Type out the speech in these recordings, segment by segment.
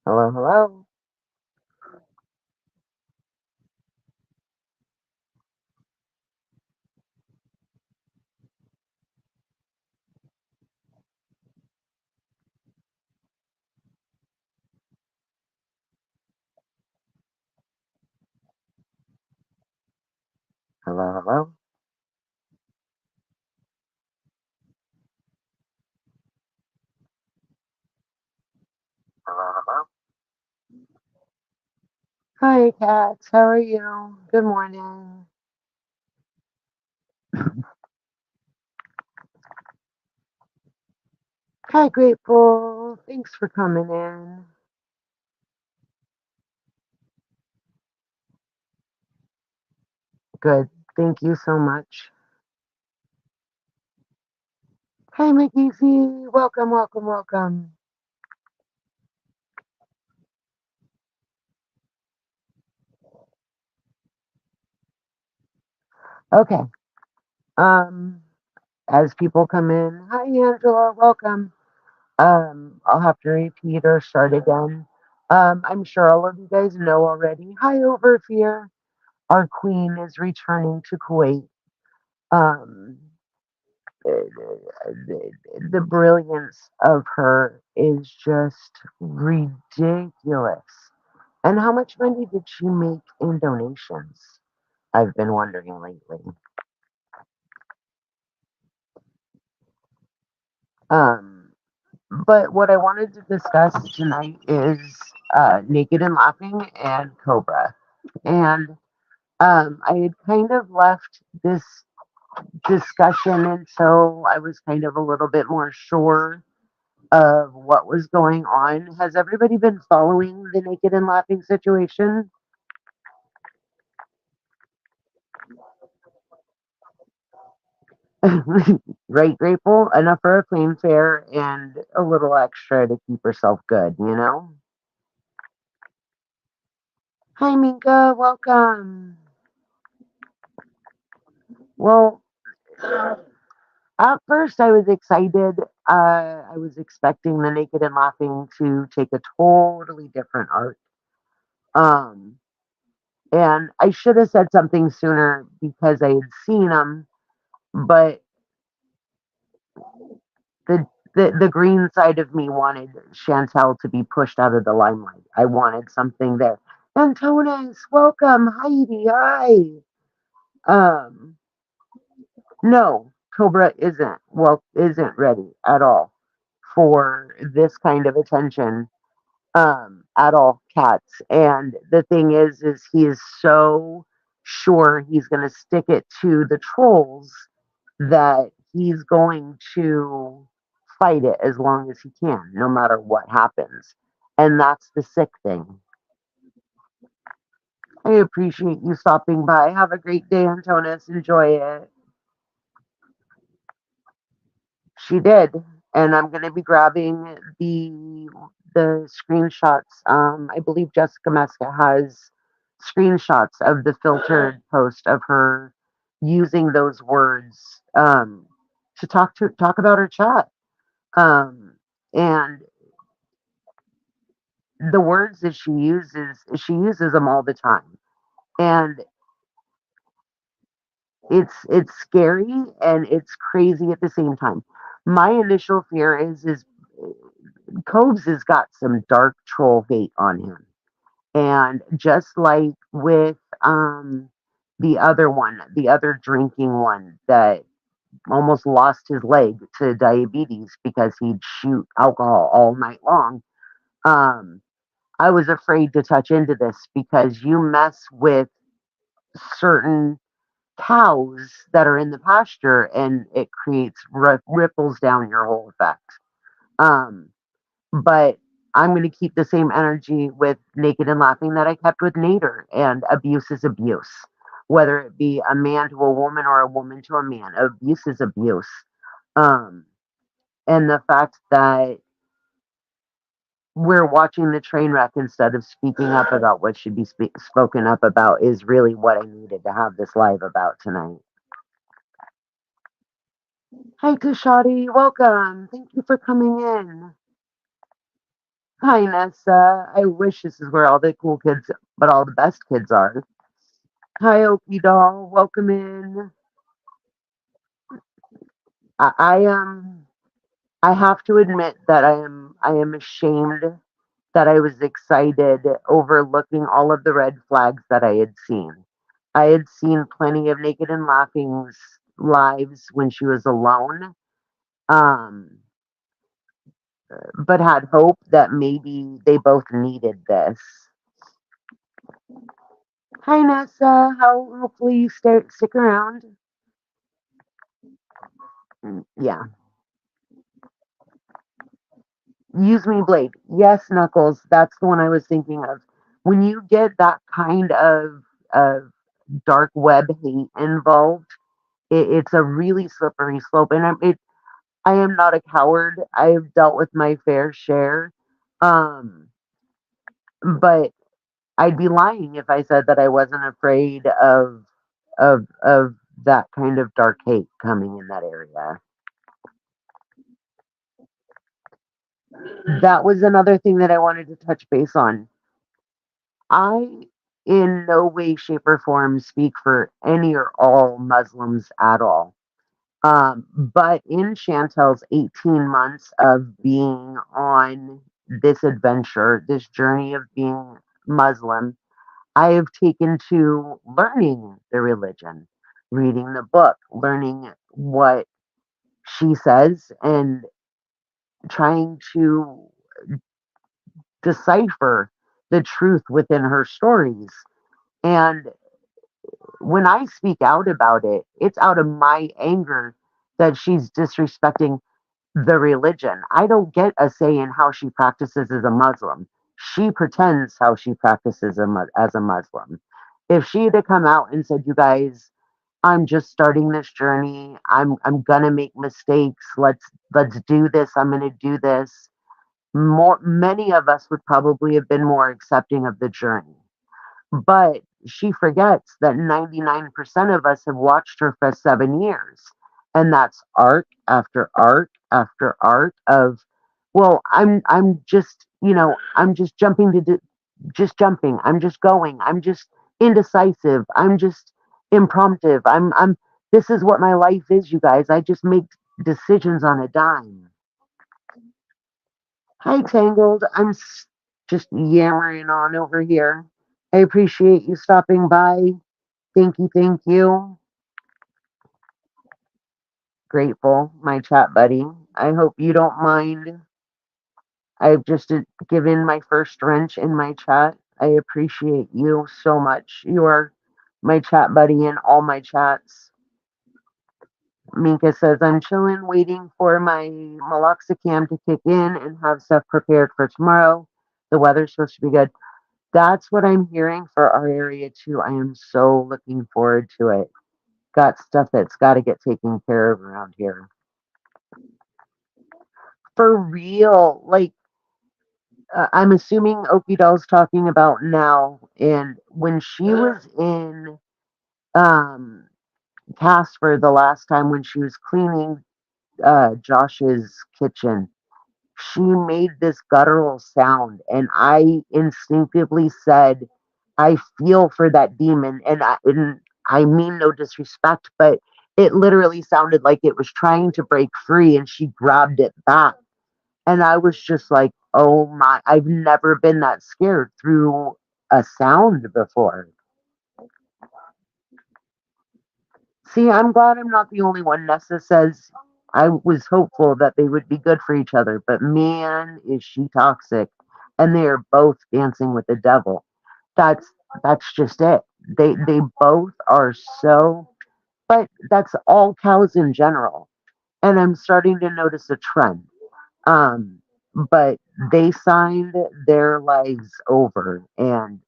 Hello, hello. Hello, hello. Hello, hello. Hi, cats. How are you? Good morning. Hi, Grateful. Thanks for coming in. Good. Thank you so much. Hi, McGeezy. Welcome, welcome, welcome. Okay. Um, as people come in, hi, Angela. Welcome. I'll have to repeat or start again. I'm sure all of you guys know already. Hi, Overfear. Our queen is returning to Kuwait. Um, the brilliance of her is just ridiculous. And how much money did she make in donations? I've been wondering lately. Um, but what I wanted to discuss tonight is Naked and Laughing and Cobra. And I had kind of left this discussion until I was kind of a little bit more sure of what was going on. Has everybody been following the Naked and Laughing situation? Right, grateful enough for a plane fare and a little extra to keep herself good, you know? Hi, Minka, welcome. Well, at first I was excited. I was expecting the Naked and Laughing to take a totally different arc. Um, and I should have said something sooner because I had seen them, but the green side of me wanted Chantel to be pushed out of the limelight. I wanted something there. Antonis, welcome. Heidi, hi. Um, no, Cobra isn't ready at all for this kind of attention. At all, cats. And the thing is he is so sure he's going to stick it to the trolls that he's going to fight it as long as he can, no matter what happens. And that's the sick thing. I appreciate you stopping by. Have a great day, Antonis. Enjoy it. She did, and I'm going to be grabbing the screenshots. I believe Jessica Meska has screenshots of the filtered post of her using those words to talk about her chat. And the words that she uses them all the time, and it's scary and it's crazy at the same time. My initial fear is Coves has got some dark troll hate on him. And just like with the other one, the other drinking one that almost lost his leg to diabetes because he'd shoot alcohol all night long. Um, I was afraid to touch into this because you mess with certain cows that are in the pasture and it creates ripples down your whole effect. Um, but I'm going to keep the same energy with Naked and Laughing that I kept with Nader. And abuse is abuse, whether it be a man to a woman or a woman to a man. Abuse is abuse. Um, and the fact that we're watching the train wreck instead of speaking up about what should be spoken up about is really what I needed to have this live about tonight. Hi, Kushadi. Welcome. Thank you for coming in. Hi, Nessa. I wish this is where all the cool kids, but all the best kids are. Hi, Okie doll. Welcome in. I am. I have to admit that I am ashamed that I was excited overlooking all of the red flags that I had seen. I had seen plenty of Naked and Laughing's lives when she was alone, um, but had hope that maybe they both needed this. Hi, Nessa. Hopefully you stick around. Yeah. Use me blade. Yes, Knuckles. That's the one I was thinking of. When you get that kind of dark web hate involved, it's a really slippery slope. And I am not a coward. I have dealt with my fair share. Um, but I'd be lying if I said that I wasn't afraid of that kind of dark hate coming in that area. That was another thing that I wanted to touch base on. I, in no way, shape, or form, speak for any or all Muslims at all. But in Chantel's 18 months of being on this adventure, this journey of being Muslim, I have taken to learning the religion, reading the book, learning what she says, and trying to decipher the truth within her stories. And when I speak out about it, it's out of my anger that she's disrespecting the religion. I don't get a say in how she practices as a Muslim. She pretends how she practices as a Muslim. If she had come out and said, "You guys, I'm just starting this journey. I'm gonna make mistakes. Let's do this. I'm gonna do this." Many of us would probably have been more accepting of the journey. But she forgets that 99% of us have watched her for 7 years. And that's arc after arc after arc of, well, I'm just, I'm just jumping to do, just jumping. I'm just going. I'm just indecisive. I'm just impromptu. This is what my life is, you guys. I just make decisions on a dime. Hi, Tangled. Just yammering on over here. I appreciate you stopping by. Thank you, thank you. Grateful, my chat buddy. I hope you don't mind. I've just given my first wrench in my chat. I appreciate you so much. You are my chat buddy in all my chats. Minka says, I'm chilling, waiting for my meloxicam to kick in and have stuff prepared for tomorrow. The weather's supposed to be good. That's what I'm hearing for our area too. I am so looking forward to it. Got stuff that's got to get taken care of around here. For real. Like, I'm assuming Okie Doll's talking about now. And when she was in um, Casper the last time when she was cleaning Josh's kitchen, she made this guttural sound. And I instinctively said, I feel for that demon. And I mean no disrespect, but it literally sounded like it was trying to break free and she grabbed it back. And I was just like, oh my, I've never been that scared through a sound before. See, I'm glad I'm not the only one. Nessa says I was hopeful that they would be good for each other, but man, is she toxic. And they are both dancing with the devil. That's that's just it. They both are so, but that's all cows in general. And I'm starting to notice a trend. Um, but they signed their lives over and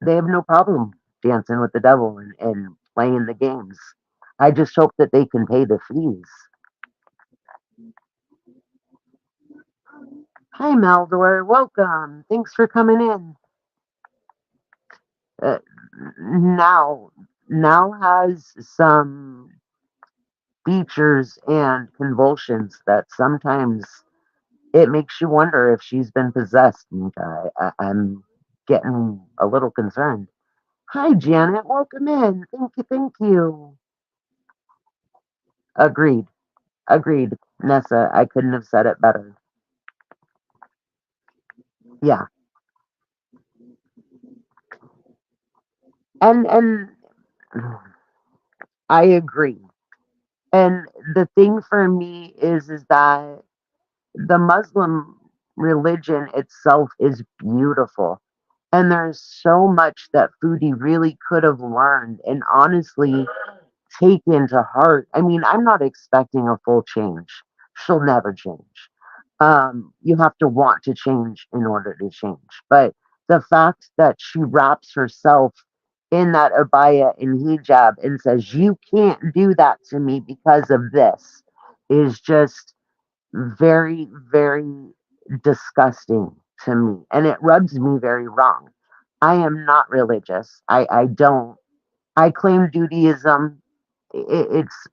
they have no problem dancing with the devil and playing the games. I just hope that they can pay the fees. Hi, Maldor. Welcome. Thanks for coming in. Uh, now, now has some features and convulsions that sometimes It makes you wonder if she's been possessed, Mika. I'm getting a little concerned. Hi, Janet. Welcome in. Thank you. Thank you. Agreed. Agreed. Nessa, I couldn't have said it better. Yeah. And I agree. And the thing for me is that the Muslim religion itself is beautiful. And there's so much that Foodie really could have learned and honestly taken to heart. I mean, I'm not expecting a full change. She'll never change. You have to want to change in order to change. But the fact that she wraps herself in that abaya and hijab and says, "You can't do that to me because of this," is just very, very disgusting to me. And it rubs me very wrong. I am not religious. I don't. I claim Judaism. It's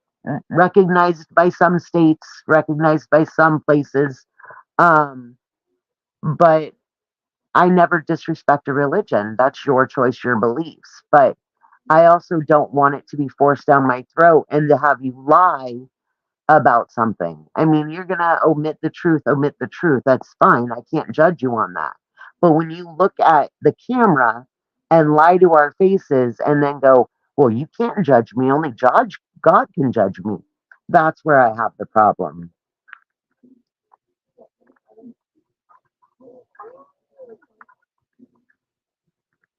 recognized by some states, recognized by some places. Um, but I never disrespect a religion. That's your choice, your beliefs. But I also don't want it to be forced down my throat and to have you lie about something. I mean, you're going to omit the truth, omit the truth. That's fine. I can't judge you on that. But when you look at the camera and lie to our faces and then go, well, you can't judge me, only judge God can judge me. That's where I have the problem.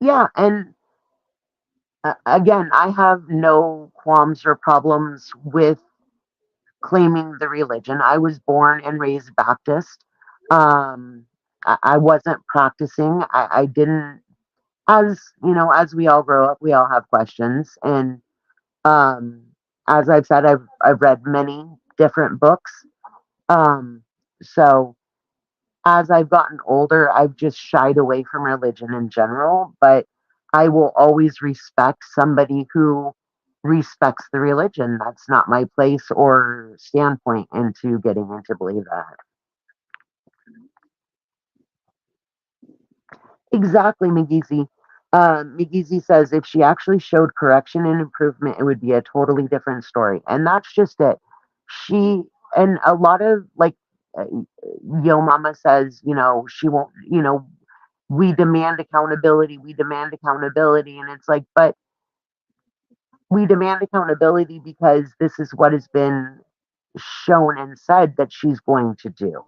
Yeah, and again, I have no qualms or problems with claiming the religion. I was born and raised Baptist. I wasn't practicing. I didn't, as you know, as we all grow up, we all have questions. And um, as I've said, I've read many different books. Um, so as I've gotten older, I've just shied away from religion in general, but I will always respect somebody who respects the religion. That's not my place or standpoint into getting into believe that. Exactly, McGeezy. McGeezy says if she actually showed correction and improvement, it would be a totally different story. And that's just it. She, and a lot of like, uh, Yo Mama says, she won't, we demand accountability, we demand accountability. And it's like, but we demand accountability because this is what has been shown and said that she's going to do.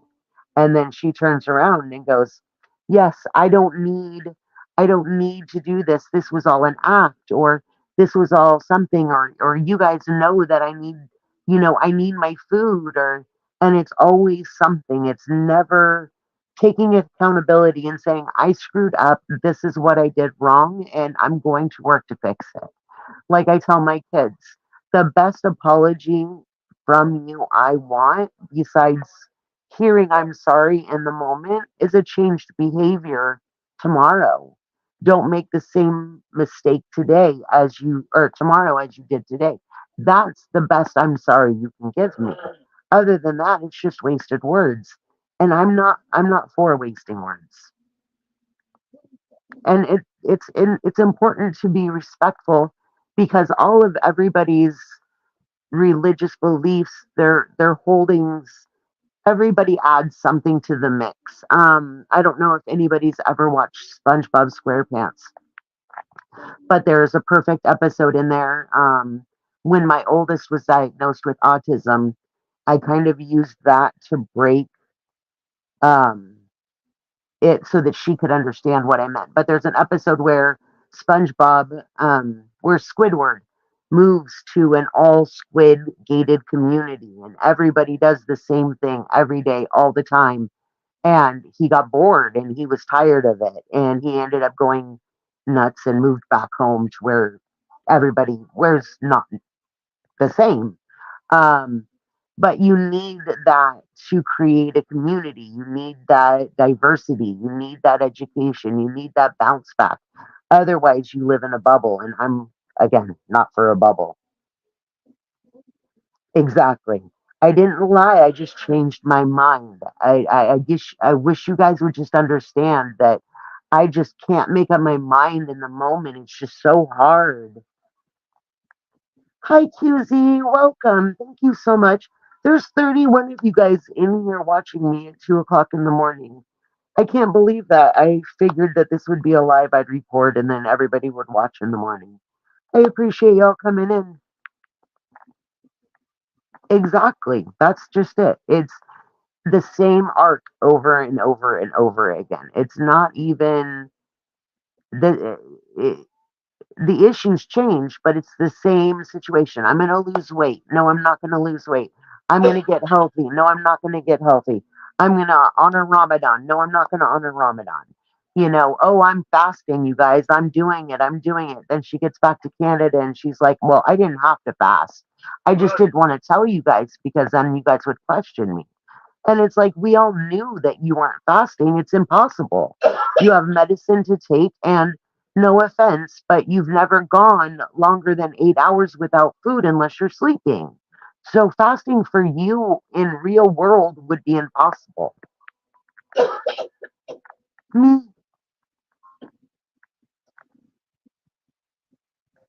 And then she turns around and goes, "Yes, I don't need to do this. This was all an act or this was all something or you guys know that I need my food or and it's always something. It's never taking accountability and saying, "I screwed up. This is what I did wrong and I'm going to work to fix it." Like I tell my kids, the best apology from you I want, besides hearing I'm sorry in the moment, is a changed behavior tomorrow. Don't make the same mistake today as you, or tomorrow as you did today. That's the best I'm sorry you can give me. Other than that, it's just wasted words. And I'm not for wasting words. And it's important to be respectful because all of everybody's religious beliefs, their holdings, everybody adds something to the mix. I don't know if anybody's ever watched SpongeBob SquarePants, but there's a perfect episode in there. When my oldest was diagnosed with autism, I kind of used that to break um, it so that she could understand what I meant. But there's an episode where where Squidward moves to an all squid gated community and everybody does the same thing every day, all the time. And he got bored and he was tired of it. And he ended up going nuts and moved back home to where everybody, where's not the same. Um, but you need that to create a community. You need that diversity. You need that education. You need that bounce back. Otherwise, you live in a bubble. And I'm, again, not for a bubble. Exactly. I didn't lie. I just changed my mind. I guess I wish you guys would just understand that I just can't make up my mind in the moment. It's just so hard. Hi, QZ. Welcome. Thank you so much. There's 31 of you guys in here watching me at 2 o'clock in the morning. I can't believe that. I figured that this would be a live I'd record and then everybody would watch in the morning. I appreciate y'all coming in. Exactly. That's just it. It's the same arc over and over and over again. It's not even the the issues change, but it's the same situation. I'm going to lose weight. No, I'm not going to lose weight. I'm going to get healthy. No, I'm not going to get healthy. I'm going to honor Ramadan. No, I'm not going to honor Ramadan. Oh, I'm fasting, you guys. I'm doing it. I'm doing it. Then she gets back to Canada and she's like, well, I didn't have to fast. I just didn't want to tell you guys because then you guys would question me. And it's like, we all knew that you weren't fasting. It's impossible. You have medicine to take, and no offense, but you've never gone longer than 8 hours without food unless you're sleeping. So fasting for you in real world would be impossible. Me,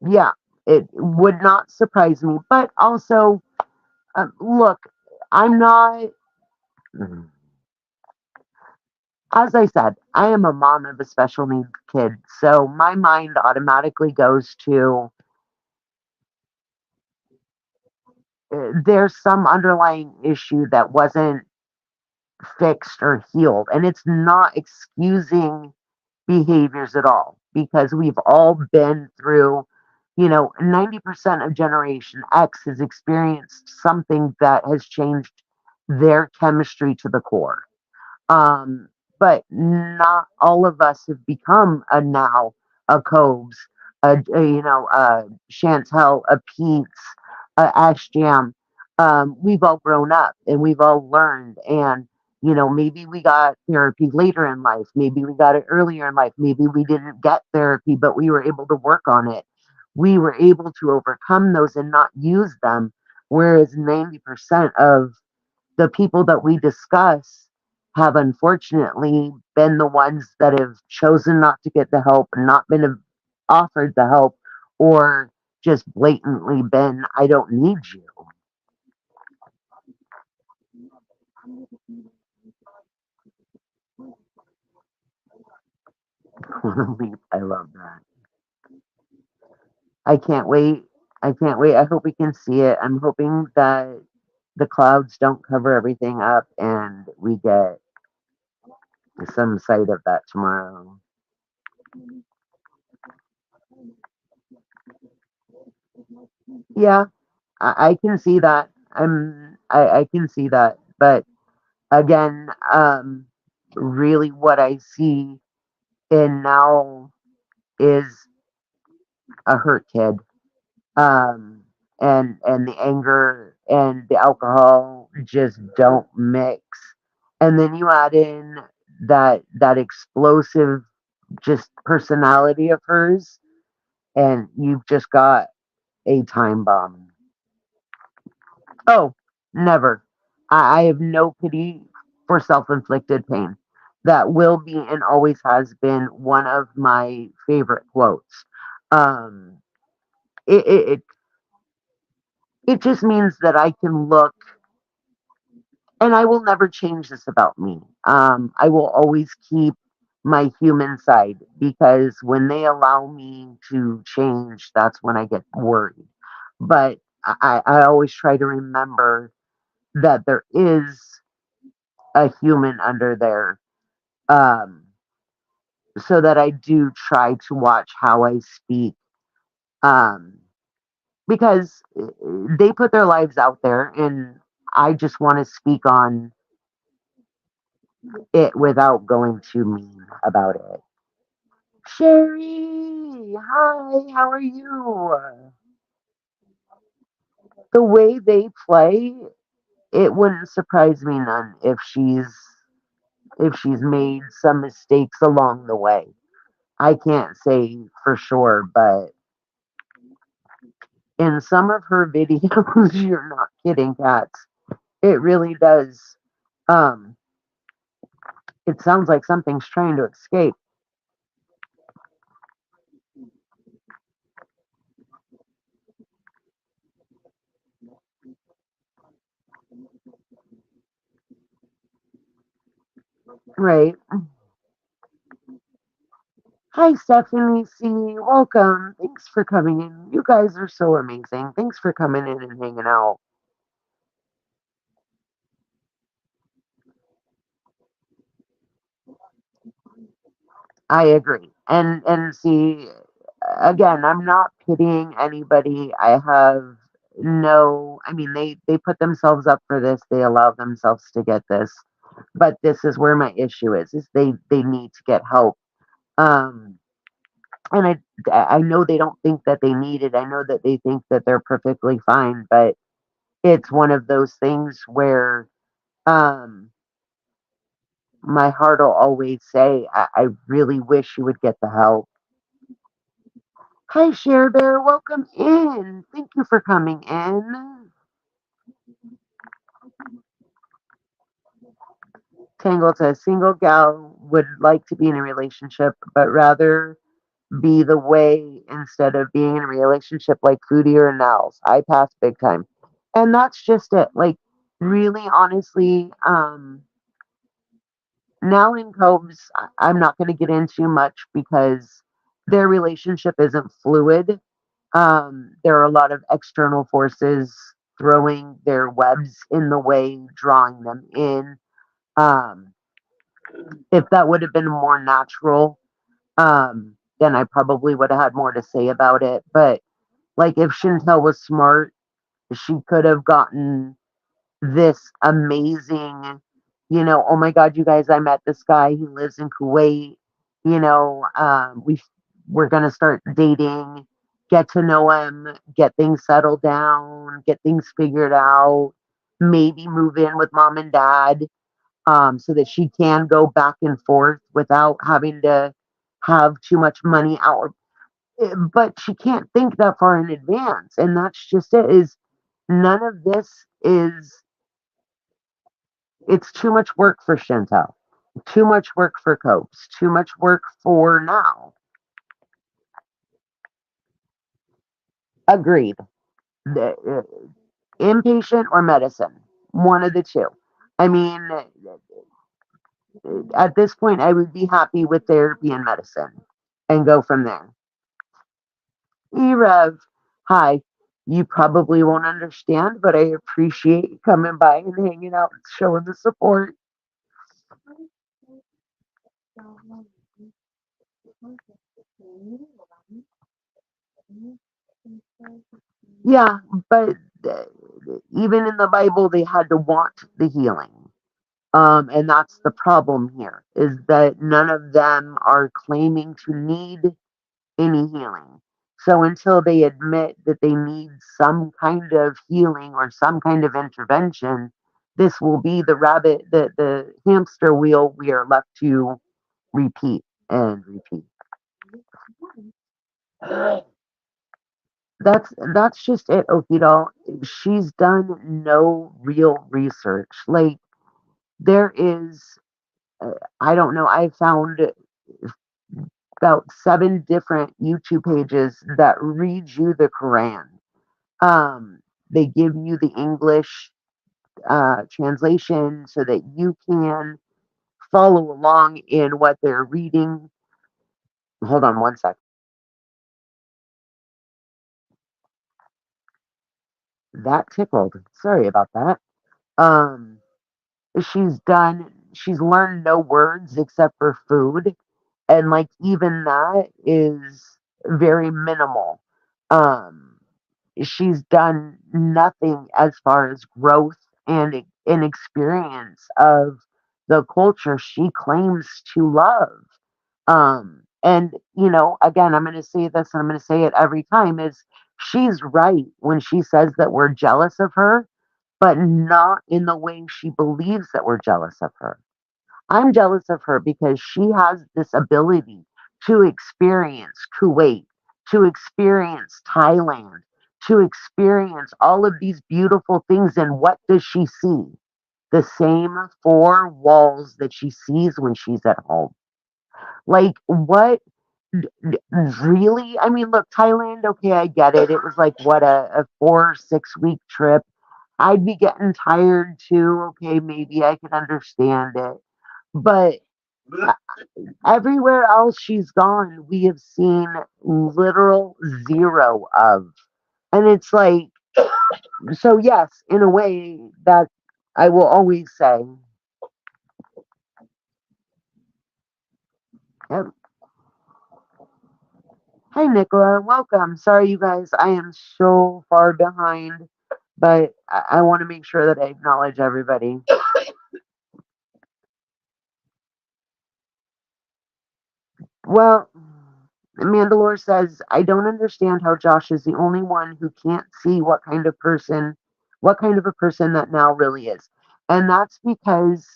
yeah, it would not surprise me. But also, look, I'm not. As I said, I am a mom of a special needs kid, so my mind automatically goes to there's some underlying issue that wasn't fixed or healed, and it's not excusing behaviors at all because we've all been through, 90% of Generation X has experienced something that has changed their chemistry to the core. Um, but not all of us have become a now, a Cobes, a Chantel, a Pete's, a Ash Jam. We've all grown up and we've all learned. And, maybe we got therapy later in life. Maybe we got it earlier in life. Maybe we didn't get therapy, but we were able to work on it. We were able to overcome those and not use them. Whereas 90% of the people that we discuss have unfortunately been the ones that have chosen not to get the help, not been offered the help, or just blatantly been, I don't need you. I love that. I can't wait. I can't wait. I hope we can see it. I'm hoping that the clouds don't cover everything up and we get some sight of that tomorrow. Yeah, I can see that. I can see that. But again, really what I see in now is a hurt kid. And the anger and the alcohol just don't mix. And then you add in that explosive just personality of hers, and you've just got a time bomb. Oh, never. I have no pity for self inflicted pain. That will be and always has been one of my favorite quotes. Um, it, it, it, it just means that I can look, and I will never change this about me. I will always keep my human side because when they allow me to change, that's when I get worried. But I always try to remember that there is a human under there, um, so that I do try to watch how I speak, um, because they put their lives out there, and I just want to speak on it without going too mean about it. Sherry, hi, how are you? The way they play, it wouldn't surprise me none if she's made some mistakes along the way. I can't say for sure, but in some of her videos, you're not kidding, cats. It really does. Um, it sounds like something's trying to escape. Right. Hi, Stephanie C. Welcome. Thanks for coming in. You guys are so amazing. Thanks for coming in and hanging out. I agree. And see, again, I'm not pitying anybody. I have no, I mean, they put themselves up for this. They allow themselves to get this. But this is where my issue is they need to get help. Um, and I know they don't think that they need it. I know that they think that they're perfectly fine, but it's one of those things where um my heart will always say, I really wish you would get the help. Hi, Share Bear. Welcome in. Thank you for coming in. Tangle says, single gal would like to be in a relationship, but rather be the way instead of being in a relationship like Foodie or Nels. I pass big time. And that's just it. Like, really, honestly, Nell and Combs, I'm not going to get into much because their relationship isn't fluid. There are a lot of external forces throwing their webs in the way, drawing them in. Um, if that would have been more natural, then I probably would have had more to say about it. But like if Chantel was smart, she could have gotten this amazing, oh my God, you guys, I met this guy. He lives in Kuwait. We're gonna start dating, get to know him, get things settled down, get things figured out, maybe move in with mom and dad, so that she can go back and forth without having to have too much money out. But she can't think that far in advance, and that's just it. Is none of this is it's too much work for Chantel, too much work for Copes, too much work for now. Agreed. Inpatient or medicine, one of the two. I mean, at this point, I would be happy with therapy and medicine and go from there. Erev, hi. You probably won't understand, but I appreciate you coming by and hanging out and showing the support. Yeah, but even in the Bible, they had to want the healing. And that's the problem here is that none of them are claiming to need any healing. So until they admit that they need some kind of healing or some kind of intervention, this will be the hamster wheel we are left to repeat and repeat. That's just it, Okito. She's done no real research. Like there is, I don't know. I found about 7 different YouTube pages that read you the Quran. They give you the English translation so that you can follow along in what they're reading. Hold on one sec. That tickled. Sorry about that. Um, she's learned no words except for food, and like even that is very minimal. Um, she's done nothing as far as growth and experience of the culture she claims to love. And again, I'm going to say this and I'm going to say it every time is she's right when she says that we're jealous of her, but not in the way she believes that we're jealous of her. I'm jealous of her because she has this ability to experience Kuwait, to experience Thailand, to experience all of these beautiful things. And what does she see? The same four walls that she sees when she's at home. Like, what really? I mean, look, Thailand, okay, I get it. It was like, what, a 4 or 6 week trip. I'd be getting tired too. Okay, maybe I can understand it. But everywhere else she's gone, we have seen literal zero of. And it's like, so yes, in a way that I will always say, yep. Hi, Nicola. Welcome. Sorry, you guys. I am so far behind, but I want to make sure that I acknowledge everybody. Well, Mandalore says, I don't understand how Josh is the only one who can't see what kind of a person that now really is. And that's because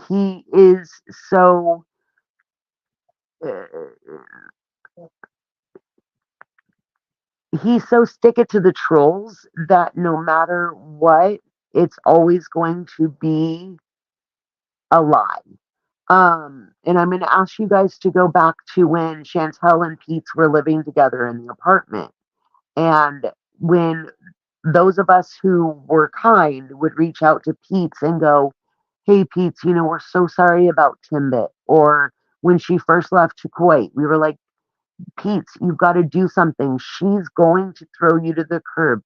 he is so, uh, he's so stick it to the trolls that no matter what, it's always going to be a lie. And I'm going to ask you guys to go back to when Chantel and Pete were living together in the apartment. And when those of us who were kind would reach out to Pete and go, hey, Pete, we're so sorry about Timbit. Or when she first left to Kuwait, we were like, Pete, you've got to do something. She's going to throw you to the curb.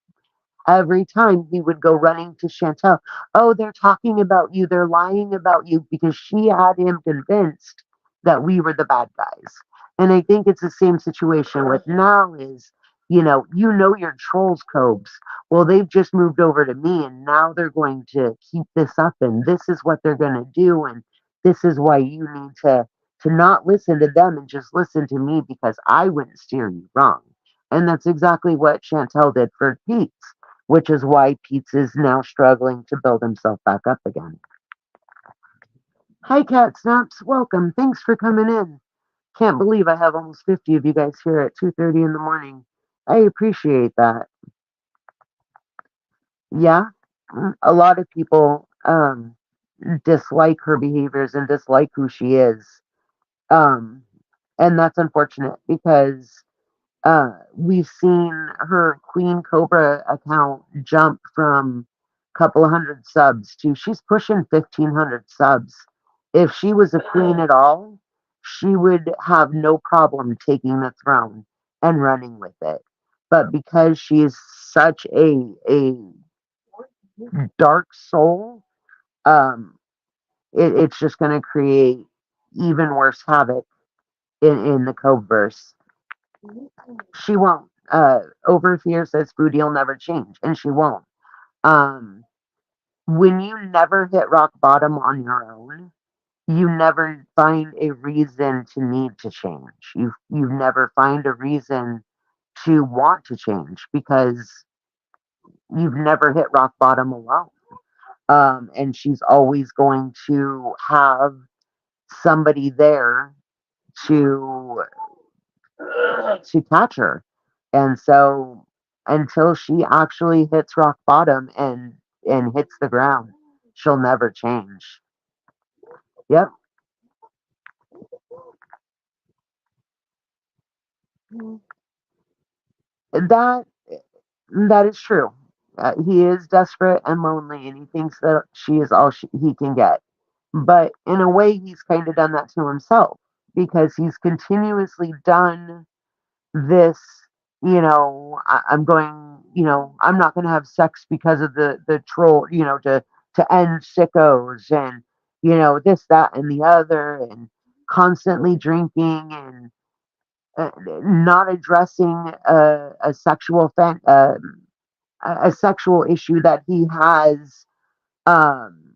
Every time he would go running to Chantel, oh, they're talking about you, they're lying about you, because she had him convinced that we were the bad guys. And I think it's the same situation with now is, your trolls cobes. Well, they've just moved over to me and now they're going to keep this up and this is what they're going to do. And this is why you need to not listen to them and just listen to me because I wouldn't steer you wrong. And that's exactly what Chantel did for Pete, which is why Pete is now struggling to build himself back up again. Hi, Cat Snaps. Welcome. Thanks for coming in. Can't believe I have almost 50 of you guys here at 2:30 in the morning. I appreciate that. Yeah, a lot of people dislike her behaviors and dislike who she is. Um, and that's unfortunate because we've seen her Queen Cobra account jump from a couple of hundred subs to she's pushing 1,500 subs. If she was a queen at all, she would have no problem taking the throne and running with it. But because she is such a dark soul, um, it's just going to create even worse havoc in the Coveverse. She won't. Overfear says Foodie'll never change, and she won't. Um, when you never hit rock bottom on your own, you never find a reason to need to change. You never find a reason to want to change because you've never hit rock bottom alone. And she's always going to have somebody there to catch her. And so until she actually hits rock bottom and hits the ground, she'll never change. Yep. That that is true. He is desperate and lonely, and he thinks that she is all he can get. But in a way, he's kind of done that to himself because he's continuously done this, I'm going, I'm not going to have sex because of the troll, to end sickos and, this, that, and the other, and constantly drinking and not addressing a sexual issue that he has. Um,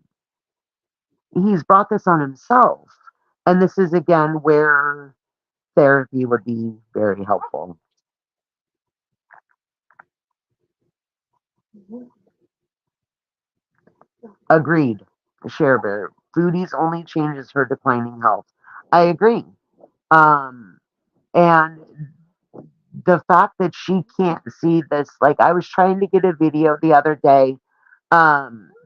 he's brought this on himself. And this is again where therapy would be very helpful. Agreed. Share Bear. Foodies only changes her declining health. I agree. Um, and the fact that she can't see this, like I was trying to get a video the other day.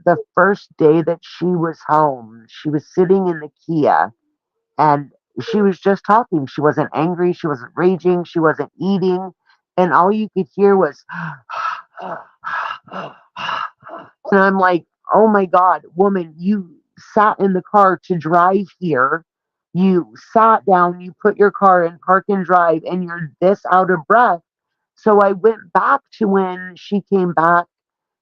The first day that she was home, she was sitting in the Kia and she was just talking. She wasn't angry, she wasn't raging, she wasn't eating, and all you could hear was and I'm like, oh my God, woman, you sat in the car to drive here. You sat down, you put your car in park and drive, and you're this out of breath. So I went back to when she came back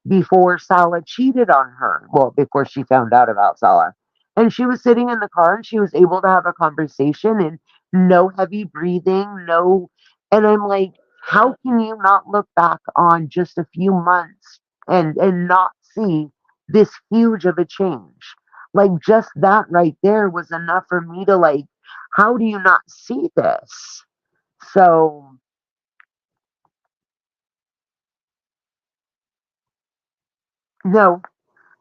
before Salah cheated on her. Well, before she found out about Salah. And she was sitting in the car and she was able to have a conversation and no heavy breathing, no. And I'm like, how can you not look back on just a few months and not see this huge of a change? Like just that right there was enough for me to like, how do you not see this? So no,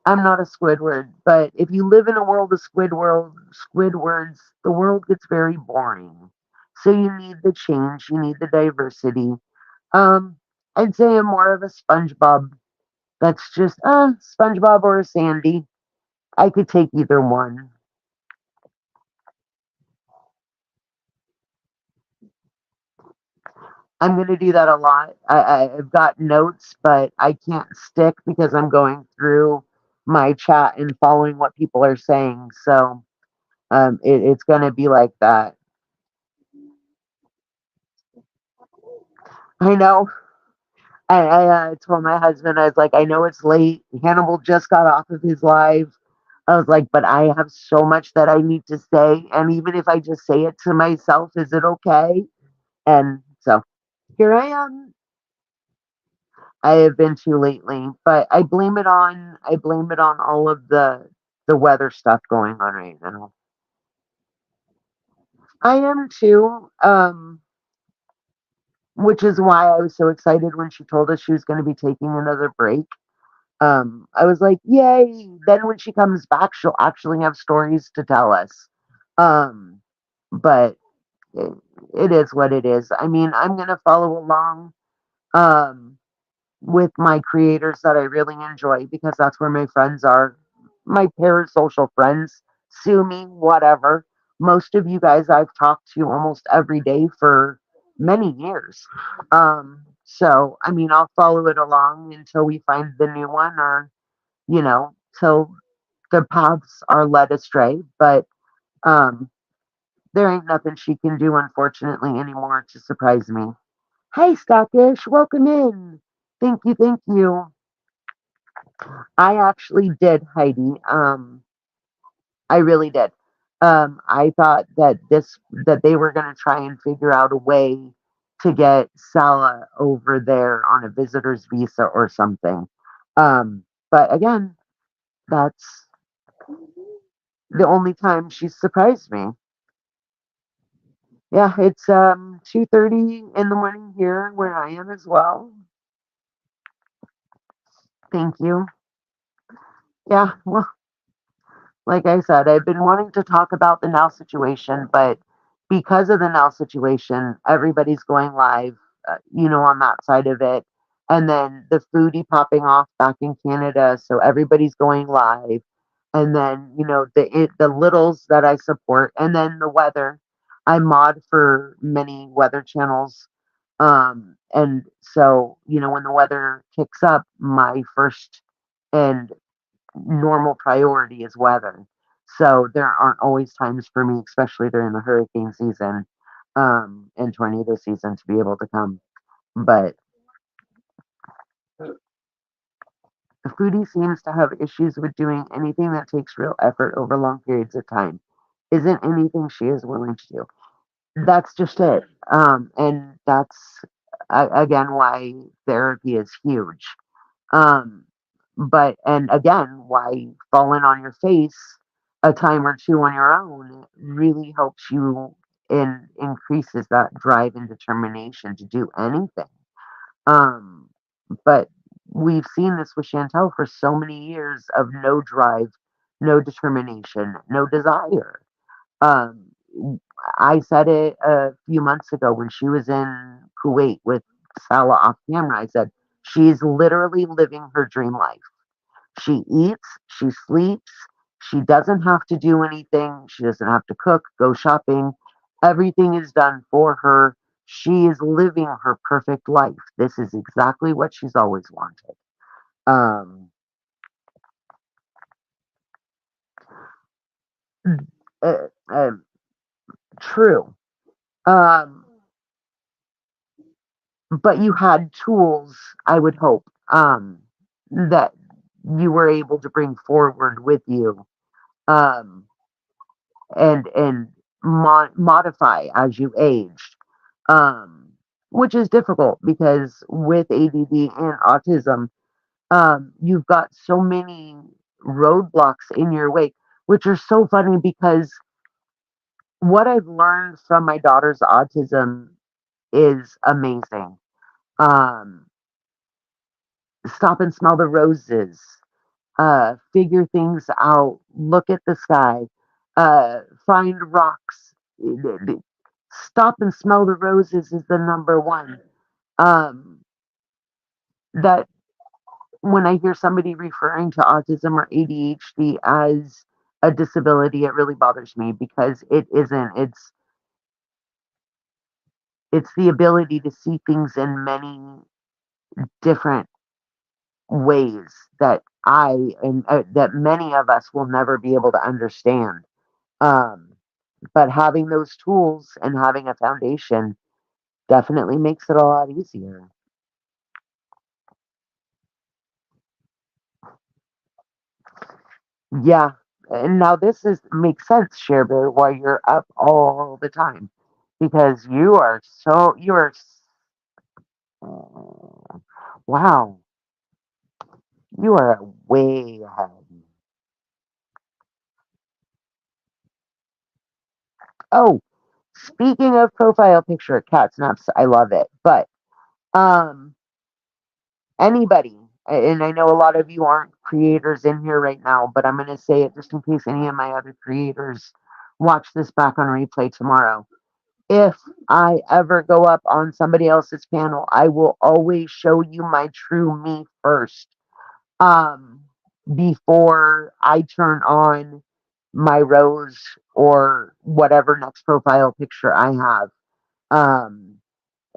I'm not a Squidward, but if you live in a world of Squidwards, the world gets very boring. So you need the change, you need the diversity. Um, I'd say I'm more of a SpongeBob. That's just SpongeBob or a Sandy. I could take either one. I'm gonna do that a lot. I've got notes, but I can't stick because I'm going through my chat and following what people are saying. So it's gonna be like that. I know. I told my husband, I was like, I know it's late. Hannibal just got off of his live. I was like, but I have so much that I need to say. And even if I just say it to myself, is it okay? And so here I am. I have been too lately, but I blame it on all of the weather stuff going on right now. I am too. Which is why I was so excited when she told us she was going to be taking another break. I was like, yay. Then when she comes back, she'll actually have stories to tell us. Um, but it, it is what it is. I mean, I'm going to follow along um, with my creators that I really enjoy because that's where my friends are. My parasocial friends, sue me, whatever. Most of you guys I've talked to almost every day for many years. So, I mean, I'll follow it along until we find the new one or till the paths are led astray. But um, there ain't nothing she can do, unfortunately, anymore to surprise me. Hey, Stockish, welcome in. Thank you, thank you. I actually did, Heidi. I really did. I thought that they were going to try and figure out a way to get Sala over there on a visitor's visa or something. But again, that's the only time she's surprised me. Yeah, it's 2:30 in the morning here where I am as well. Thank you. Yeah, well, like I said, I've been wanting to talk about the now situation, but because of the now situation, everybody's going live, on that side of it. And then the foodie popping off back in Canada, so everybody's going live. And then, the littles that I support, and then the weather. I mod for many weather channels. And so, when the weather kicks up, my first and normal priority is weather. So there aren't always times for me, especially during the hurricane season and tornado season, to be able to come. But the foodie seems to have issues with doing anything that takes real effort over long periods of time. Isn't anything she is willing to do. That's just it. And that's again why therapy is huge. Um, but and again, why falling on your face a time or two on your own really helps you and increases that drive and determination to do anything. Um, but we've seen this with Chantel for so many years of no drive, no determination, no desire. Um, I said it a few months ago when she was in Kuwait with Salah off camera. I said, she's literally living her dream life. She eats, she sleeps, she doesn't have to do anything. She doesn't have to cook, go shopping. Everything is done for her. She is living her perfect life. This is exactly what she's always wanted. Um, uh, uh, True. Um, but you had tools, I would hope, that you were able to bring forward with you, um, and modify as you aged, um, which is difficult because with ADD and autism, you've got so many roadblocks in your way, which are so funny because what I've learned from my daughter's autism is amazing. Um, Stop and smell the roses, figure things out, look at the sky, find rocks. Stop and smell the roses is the number one. Um, that when I hear somebody referring to autism or ADHD as a disability, it really bothers me because it isn't. It's the ability to see things in many different ways that I and that many of us will never be able to understand. Um, but having those tools and having a foundation definitely makes it a lot easier. Yeah. And now this is makes sense, Sherber, why you're up all the time. Because you are wow, you are way ahead. Oh, speaking of profile picture cat snaps, I love it. But um anybody, and I know a lot of you aren't creators in here right now, but I'm going to say it just in case any of my other creators watch this back on replay tomorrow. If I ever go up on somebody else's panel, I will always show you my true me first, um, before I turn on my rose or whatever next profile picture I have. Um,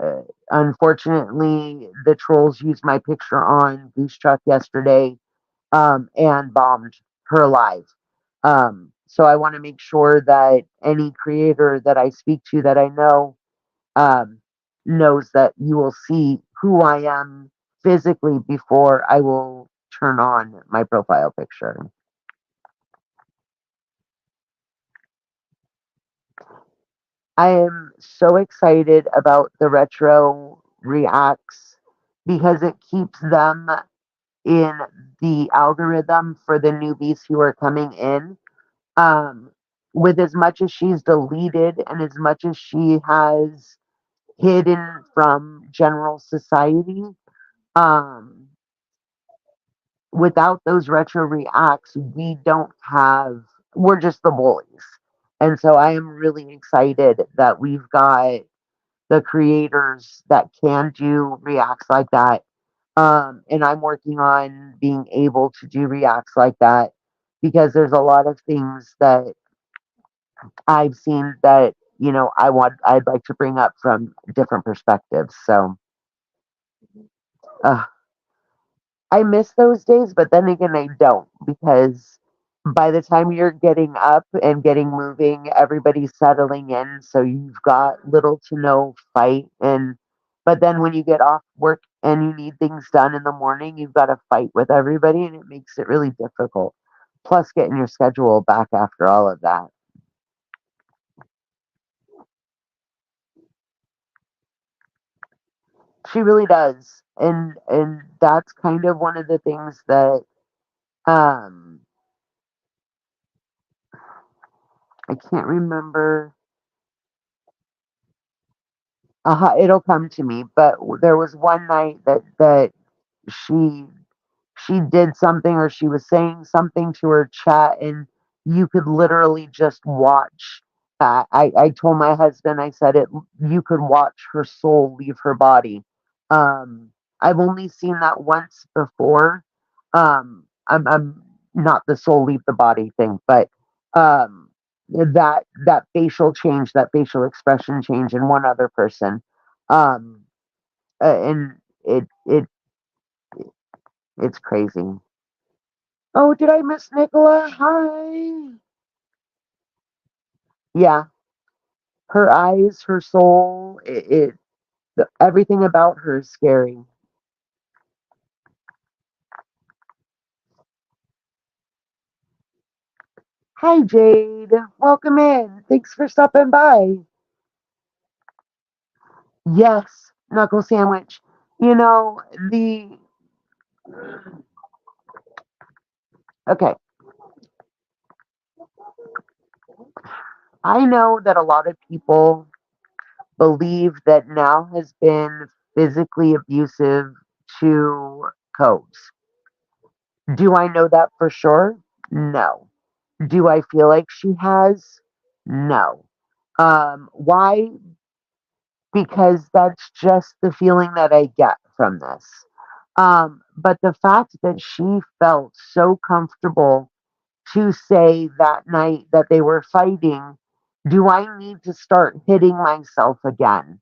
uh, Unfortunately, the trolls used my picture on Goose Truck yesterday, and bombed her live. So I want to make sure that any creator that I speak to that I know, um, knows that you will see who I am physically before I will turn on my profile picture. I am so excited about the retro reacts because it keeps them in the algorithm for the newbies who are coming in. Um, with as much as she's deleted and as much as she has hidden from general society, um, without those retro reacts, we don't have, we're just the bullies. And so I am really excited that we've got the creators that can do reacts like that. And I'm working on being able to do reacts like that because there's a lot of things that I've seen that, I'd like to bring up from different perspectives. So, uh, I miss those days, but then again, I don't because by the time you're getting up and getting moving, everybody's settling in. So you've got little to no fight. But then when you get off work and you need things done in the morning, you've got to fight with everybody and it makes it really difficult. Plus, getting your schedule back after all of that. She really does. And that's kind of one of the things that, um I can't remember. It'll come to me. But there was one night that she she did something or she was saying something to her chat, and you could literally just watch I told my husband, I said it, you could watch her soul leave her body. Um, I've only seen that once before. I'm not the soul leave the body thing, but um, that facial change, that facial expression change in one other person, um, and it it's crazy. Oh, did I miss Nicola? Hi. Yeah, her eyes, her soul, everything about her is scary. Hi, Jade. Welcome in. Thanks for stopping by. Yes, knuckle sandwich. You know, the okay. I know that a lot of people believe that Nell has been physically abusive to Cobes. Do I know that for sure? No. Do I feel like she has? No. Why? Because that's just the feeling that I get from this. But the fact that she felt so comfortable to say that night that they were fighting, do I need to start hitting myself again?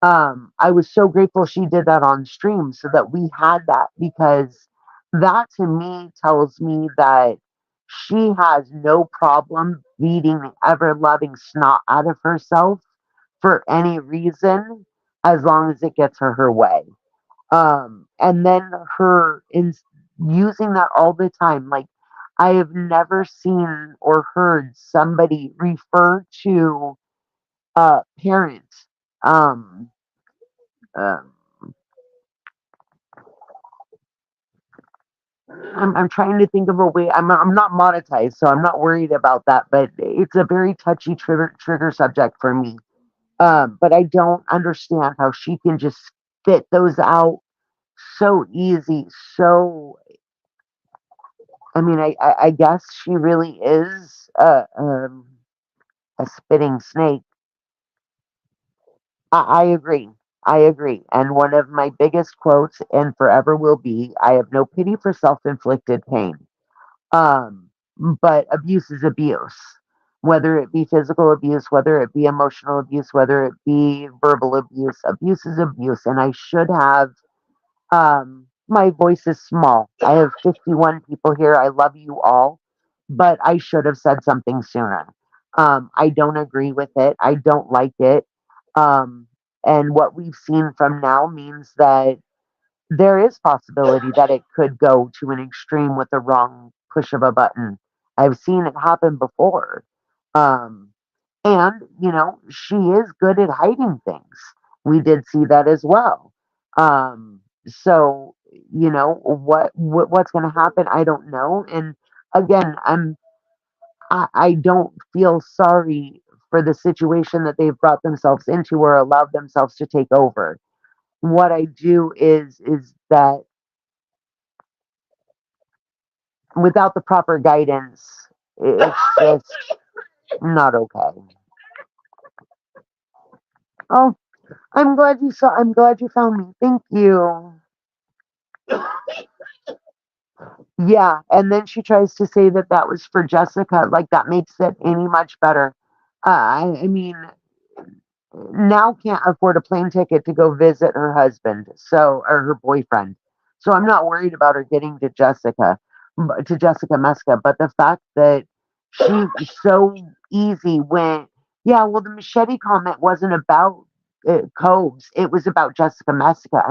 I was so grateful she did that on stream so that we had that, because that to me tells me that she has no problem beating the ever loving snot out of herself for any reason, as long as it gets her way. And then her in using that all the time. Like, I have never seen or heard somebody refer to a parent. Um, um, I'm trying to think of a way. I'm not monetized, so I'm not worried about that. But it's a very touchy trigger subject for me. But I don't understand how she can just spit those out so easy. So I mean, I guess she really is a spitting snake. I agree. I agree. And one of my biggest quotes, and forever will be, I have no pity for self-inflicted pain. Um, but abuse is abuse, whether it be physical abuse, whether it be emotional abuse, whether it be verbal abuse. Abuse is abuse, and I should have. My voice is small. I have 51 people here. I love you all, but I should have said something sooner. I don't agree with it. I don't like it. Um, and what we've seen from now means that there is possibility that it could go to an extreme with the wrong push of a button. I've seen it happen before. Um, and, she is good at hiding things. We did see that as well. So, what's going to happen, I don't know. And again, I don't feel sorry for the situation that they've brought themselves into or allowed themselves to take over. What I do is that without the proper guidance, it's just not okay. Oh, I'm glad you found me. Thank you. Yeah, and then she tries to say that that was for Jessica. Like, that makes it any much better. I mean, now can't afford a plane ticket to go visit her husband, or her boyfriend. So I'm not worried about her getting to Jessica Meska. But the fact that she so easy went, yeah, well, the machete comment wasn't about Cobes, it was about Jessica Meska,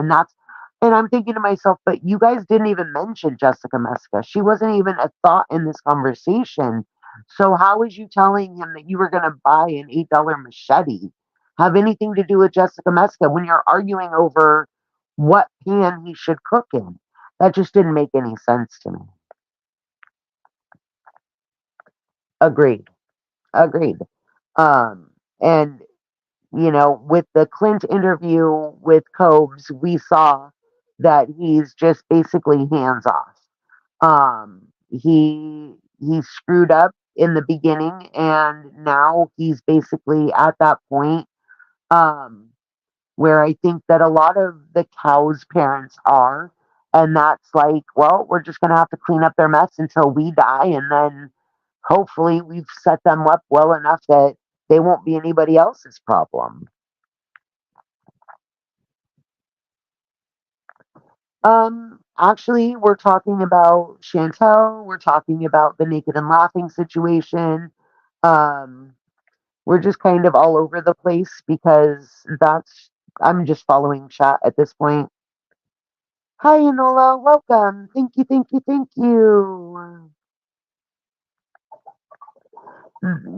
and I'm thinking to myself, but you guys didn't even mention Jessica Meska. She wasn't even a thought in this conversation. So how is you telling him that you were going to buy an $8 machete have anything to do with Jessica Meska when you're arguing over what pan he should cook in? That just didn't make any sense to me. Agreed. Agreed. And with the Clint interview with Cobes, we saw that he's just basically hands off. He screwed up in the beginning, and now he's basically at that point, um, where I think that a lot of the cows' parents are. And that's like, well, we're just going to have to clean up their mess until we die. And then hopefully we've set them up well enough that they won't be anybody else's problem. Actually, we're talking about Chantel. We're talking about the naked and laughing situation. Um, we're just kind of all over the place because I'm just following chat at this point. Hi, Enola. Welcome. Thank you, thank you, thank you.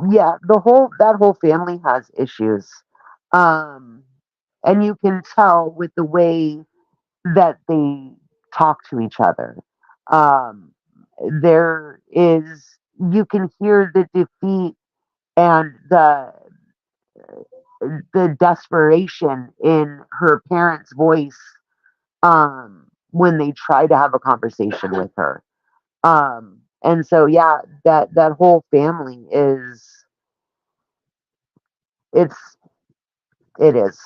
Yeah, that whole family has issues. Um, and you can tell with the way that they talk to each other. Um, there is you can hear the defeat and the desperation in her parents' voice when they try to have a conversation with her. And so yeah, that whole family is it's it is.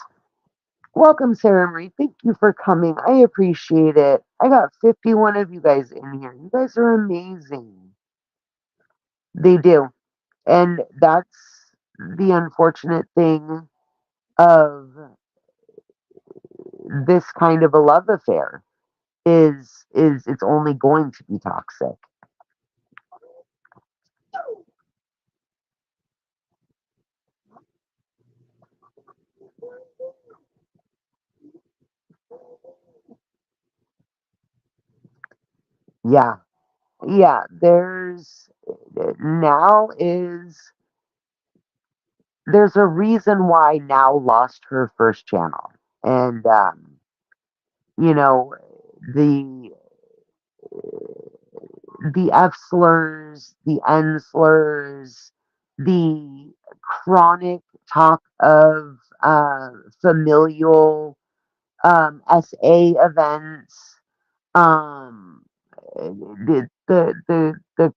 Welcome, Sarah Marie. Thank you for coming. I appreciate it. I got 51 of you guys in here. You guys are amazing. They do. And that's the unfortunate thing of this kind of a love affair is it's only going to be toxic. Yeah. Yeah, now is there's a reason why Now lost her first channel. And you know, the the F slurs, the N slurs, the chronic talk of familial SA events, um, the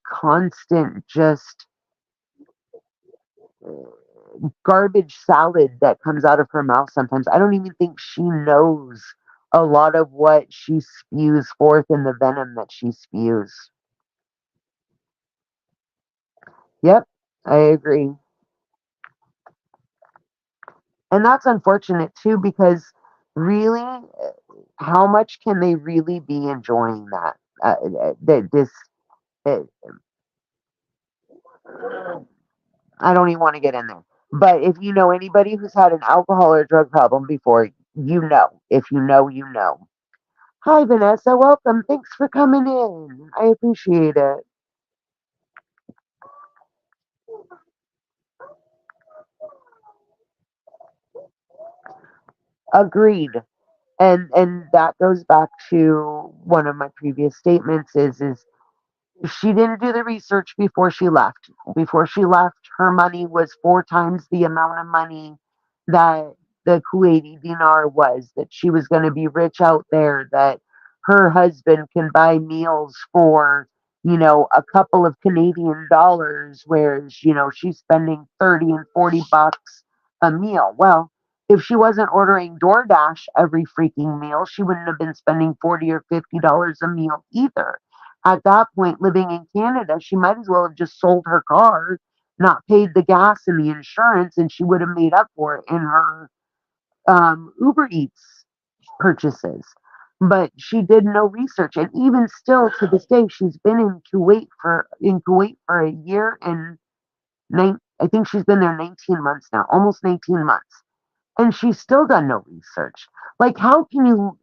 constant just garbage salad that comes out of her mouth sometimes. I don't even think she knows a lot of what she spews forth in the venom that she spews. Yep, I agree. And that's unfortunate too, because really, how much can they really be enjoying that? This, uh, I don't even want to get in there. But if you know anybody who's had an alcohol or drug problem before, you know. If you know, you know. Hi, Vanessa. Welcome. Thanks for coming in. I appreciate it. Agreed. And that goes back to one of my previous statements is she didn't do the research before she left. Before she left, her money was 4 times the amount of money that the Kuwaiti dinar was, that she was going to be rich out there, that her husband can buy meals for, a couple of Canadian dollars, whereas, she's spending 30 and 40 bucks a meal. Well, if she wasn't ordering DoorDash every freaking meal, she wouldn't have been spending 40 or $50 a meal either. At that point, living in Canada, she might as well have just sold her car, not paid the gas and the insurance, and she would have made up for it in her Uber Eats purchases. But she did no research, and even still to this day, she's been in Kuwait for a year and I think she's been there 19 months now, almost 19 months, and she's still done no research. Like, how can you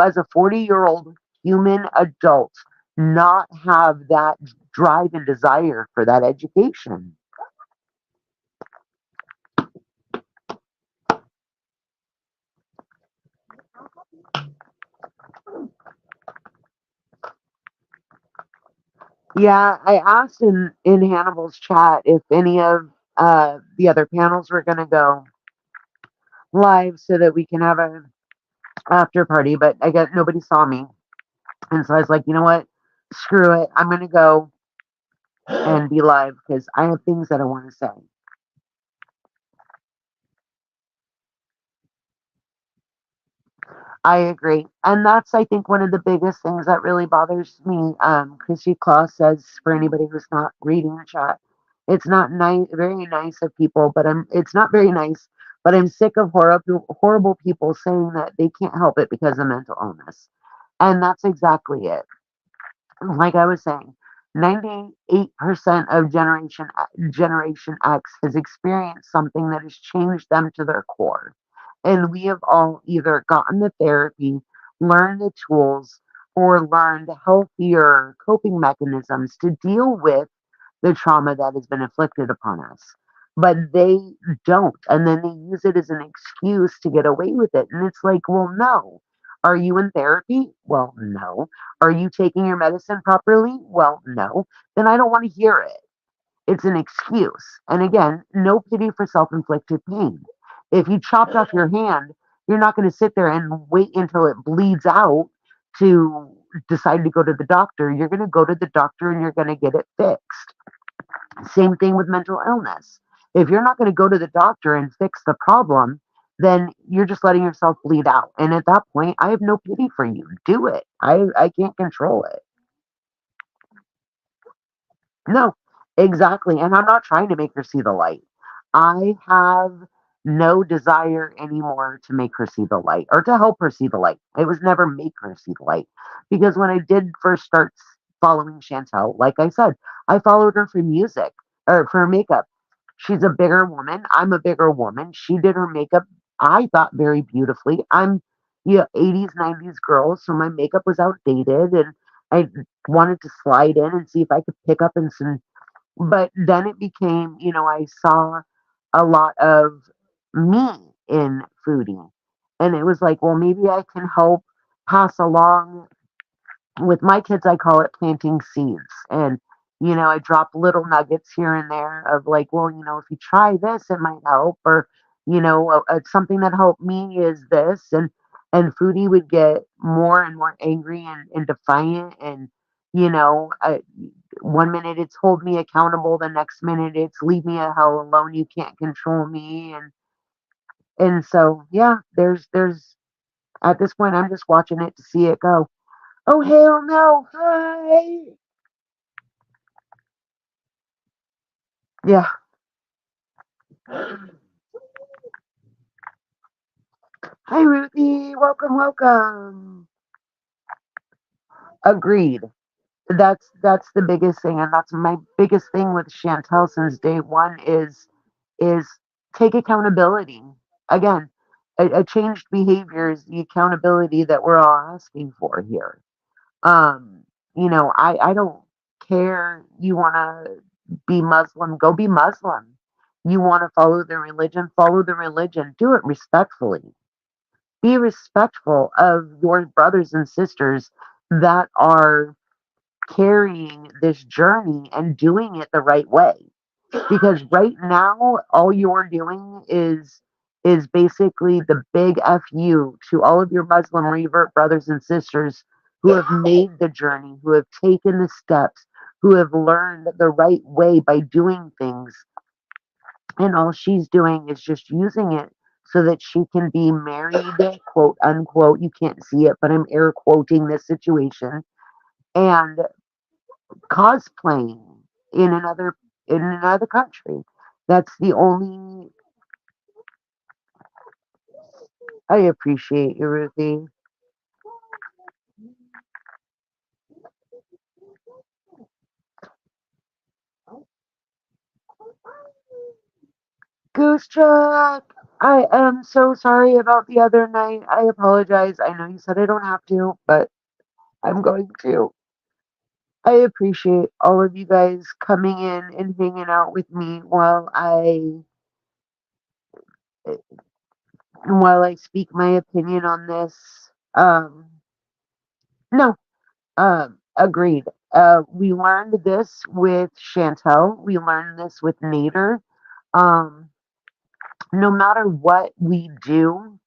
as a 40-year-old human adult not have that drive and desire for that education? Yeah, I asked in Hannibal's chat if any of the other panels were going to go live so that we can have a after party, but I guess nobody saw me. And so I was like, you know what? Screw it. I'm going to go. and be live because I have things that I want to say. I agree. And that's, I think, one of the biggest things that really bothers me. Chrissy Claus says, for anybody who's not reading the chat, it's not nice, very nice of people, but it's not very nice, but I'm sick of horrible people saying that they can't help it because of mental illness. And that's exactly it. Like I was saying, 98% of Generation X has experienced something that has changed them to their core. And we have all either gotten the therapy, learned the tools, or learned healthier coping mechanisms to deal with the trauma that has been inflicted upon us. But they don't. And then they use it as an excuse to get away with it. And it's like, well, no. Are you in therapy? Well, no. Are you taking your medicine properly? Well, no. Then I don't want to hear it. It's an excuse. And again, no pity for self inflicted pain. If you chopped off your hand, you're not going to sit there and wait until it bleeds out to decide to go to the doctor. You're going to go to the doctor and you're going to get it fixed. Same thing with mental illness. If you're not going to go to the doctor and fix the problem, then you're just letting yourself bleed out. And at that point, I have no pity for you. Do it. I can't control it. No, exactly. And I'm not trying to make her see the light. I have no desire anymore to make her see the light or to help her see the light. It was never make her see the light. Because when I did first start following Chantel, like I said, I followed her for music or for makeup. She's a bigger woman. I'm a bigger woman. She did her makeup, I thought, very beautifully. I'm, 80s, 90s girl, so my makeup was outdated and I wanted to slide in and see if I could pick up in some, but then it became, I saw a lot of me in foodie. And it was like, well, maybe I can help pass along with my kids. I call it planting seeds. And, I drop little nuggets here and there of like, well, if you try this, it might help. Or, something that helped me is this. And Foodie would get more and more angry and defiant. And, one minute it's hold me accountable, the next minute it's leave me a hell alone. You can't control me. And so, yeah, there's at this point, I'm just watching it to see it go. Oh, hell no. Hi. Yeah. Hi, Ruthie. Welcome, welcome. Agreed. That's the biggest thing, and that's my biggest thing with Chantel since day one is take accountability. Again, a changed behavior is the accountability that we're all asking for here. Um, I don't care. You want to be Muslim, go be Muslim. You want to follow the religion, do it respectfully. Be respectful of your brothers and sisters that are carrying this journey and doing it the right way. Because right now, all you're doing is basically the big fu to all of your Muslim revert brothers and sisters who have made the journey, who have taken the steps, who have learned the right way by doing things. And all she's doing is just using it so that she can be married, quote unquote. You can't see it, but I'm air quoting this situation, and cosplaying in another country. That's the only. I appreciate you, Ruthie. Goose Chuck, I am so sorry about the other night. I apologize. I know you said I don't have to, but I'm going to. I appreciate all of you guys coming in and hanging out with me while I speak my opinion on this. No, agreed. We learned this with Chantel. We learned this with Nader. Um, no matter what we do,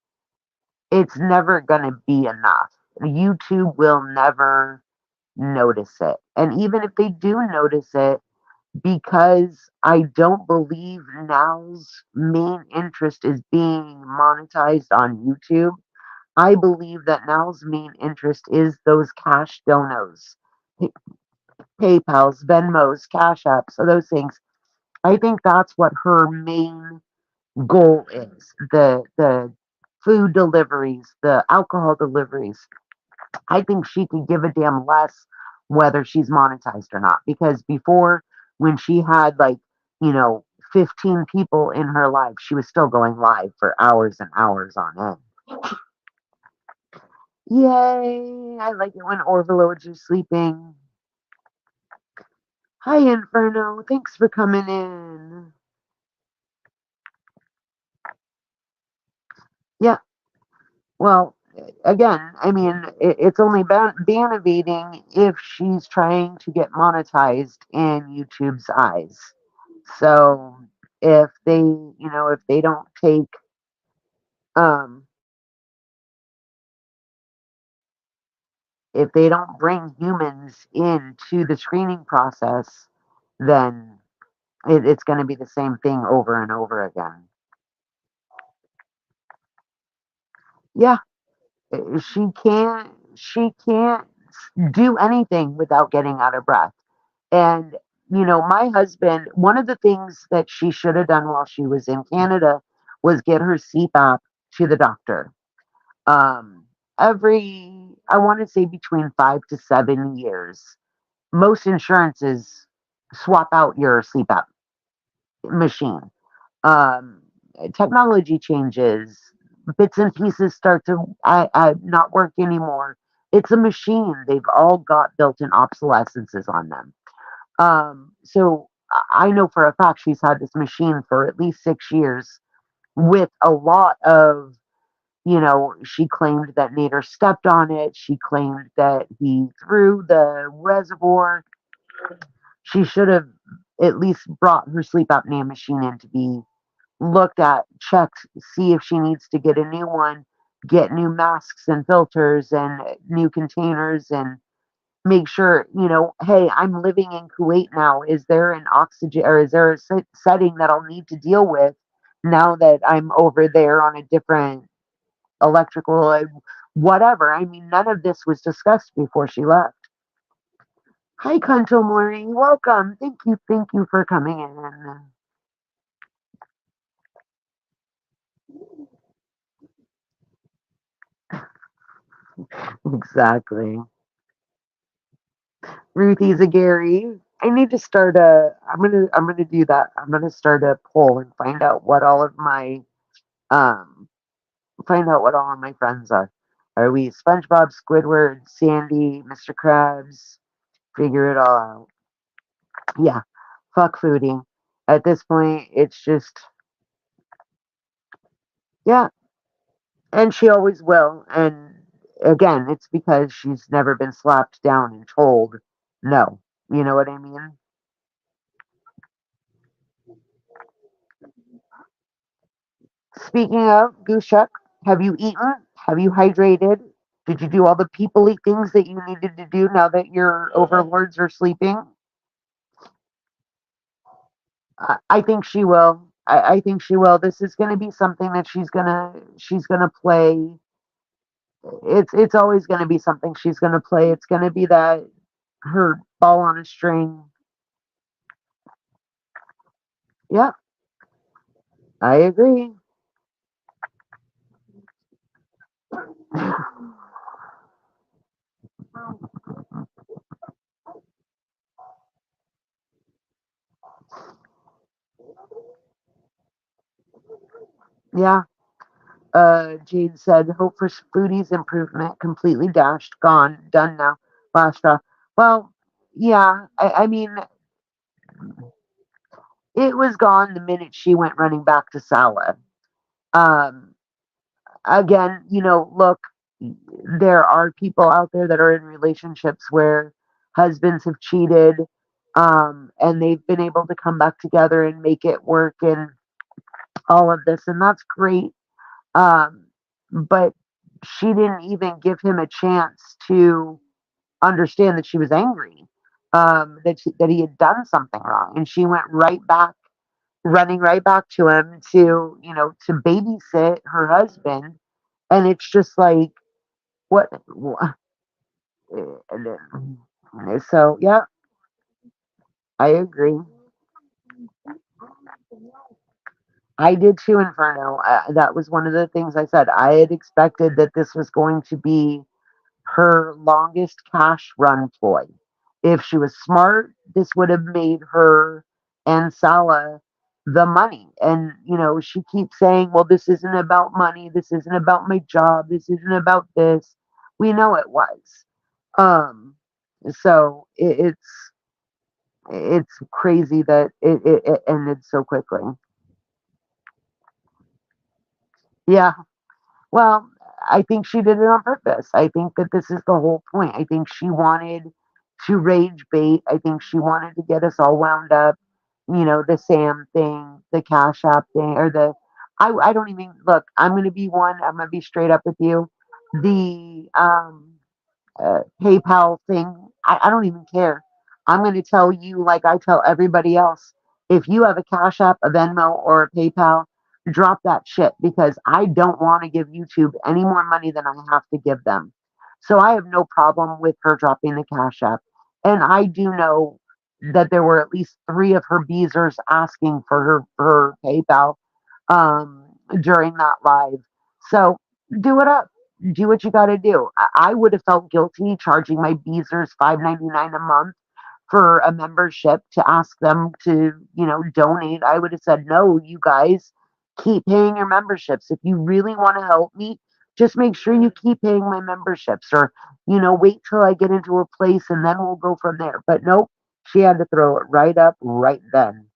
it's never going to be enough. YouTube will never notice it. And even if they do notice it, because I don't believe Now's main interest is being monetized on YouTube. I believe that Now's main interest is those cash donos, Pay- PayPal's, Venmo's, Cash Apps, so those things. I think that's what her main goal is. The food deliveries, the alcohol deliveries. I think she could give a damn less whether she's monetized or not. Because before, when she had like, you know, 15 people in her life, she was still going live for hours and hours on end. Yay! I like it when Orville is sleeping. Hi, Inferno. Thanks for coming in. Yeah, well, again, I mean, it's only ban evading if she's trying to get monetized in YouTube's eyes. So if they, if they don't take, um, if they don't bring humans into the screening process, then it's going to be the same thing over and over again. Yeah, she can't do anything without getting out of breath. And my husband, one of the things that she should have done while she was in Canada was get her CPAP to the doctor. Um, every, I want to say between 5 to 7 years, most insurances swap out your CPAP machine. Um, Technology changes, bits and pieces start to not work anymore. It's a machine. They've all got built-in obsolescences on them. So I know for a fact she's had this machine for at least 6 years with a lot of, she claimed that Nader stepped on it. She claimed that he threw the reservoir. She should have at least brought her sleep apnea machine in to be looked at, checked, see if she needs to get a new one, get new masks and filters and new containers, and make sure, hey, I'm living in Kuwait now. Is there an oxygen or is there a setting that I'll need to deal with now that I'm over there on a different electrical, whatever? I mean, none of this was discussed before she left. Hi, Kunto Mori. Welcome. Thank you for coming in. Exactly. Ruthie's a Gary. I need to start I'm gonna do that. I'm gonna start a poll and um find out what all of my friends are. Are we SpongeBob, Squidward, Sandy, Mr. Krabs? Figure it all out. Yeah, fuck foodie. At this point, it's just, yeah, and she always will. And again, it's because she's never been slapped down and told no. You know what I mean? Speaking of Goose Chuck, have you eaten? Have you hydrated? Did you do all the people things that you needed to do now that your overlords are sleeping? I think she will. I think she will. This is going to be something that she's gonna play. It's always going to be something she's going to play. It's going to be that her ball on a string. Yeah, I agree. Yeah. Jade said, "Hope for Foodie's improvement. Completely dashed. Gone. Done now. Last straw." Well, yeah. I mean, it was gone the minute she went running back to Sala. Um, Again, look, there are people out there that are in relationships where husbands have cheated, and they've been able to come back together and make it work and all of this, and that's great. But she didn't even give him a chance to understand that she was angry. that he had done something wrong, and she went right back, running right back to him to, to babysit her husband. And it's just like, what? So yeah, I agree. I did too, Inferno. That was one of the things I said. I had expected that this was going to be her longest cash run ploy. If she was smart, this would have made her and Salah the money. And, she keeps saying, well, this isn't about money. This isn't about my job. This isn't about this. We know it was. Um, so it's crazy that it ended so quickly. Yeah. Well, I think she did it on purpose. I think that this is the whole point. I think she wanted to rage bait. I think she wanted to get us all wound up. The Sam thing, the Cash App thing, or I don't even look. I'm going to be one. I'm going to be straight up with you. The PayPal thing. I don't even care. I'm going to tell you, like I tell everybody else, if you have a Cash App, a Venmo, or a PayPal, drop that shit, because I don't want to give YouTube any more money than I have to give them. So I have no problem with her dropping the Cash App. And I do know that there were at least three of her beezers asking for her PayPal during that live. So do it up, do what you got to do. I would have felt guilty charging my Beezers $5.99 a month for a membership to ask them to, donate. I would have said, no, you guys keep paying your memberships. If you really want to help me, just make sure you keep paying my memberships, or, wait till I get into a place and then we'll go from there. But nope, she had to throw it right up right then.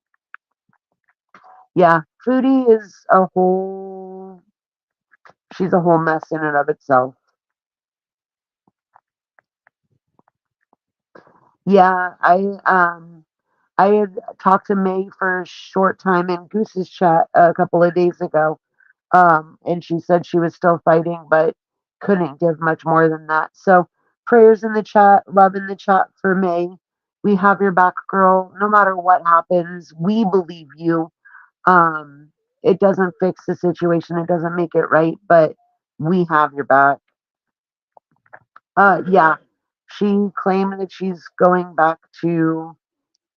Yeah, Foodie is she's a whole mess in and of itself. Yeah, I had talked to May for a short time in Goose's chat a couple of days ago. And she said she was still fighting, but couldn't give much more than that. So prayers in the chat, love in the chat for May. We have your back, girl. No matter what happens, we believe you. Um, it doesn't fix the situation, it doesn't make it right, but we have your back. Yeah, she claimed that she's going back to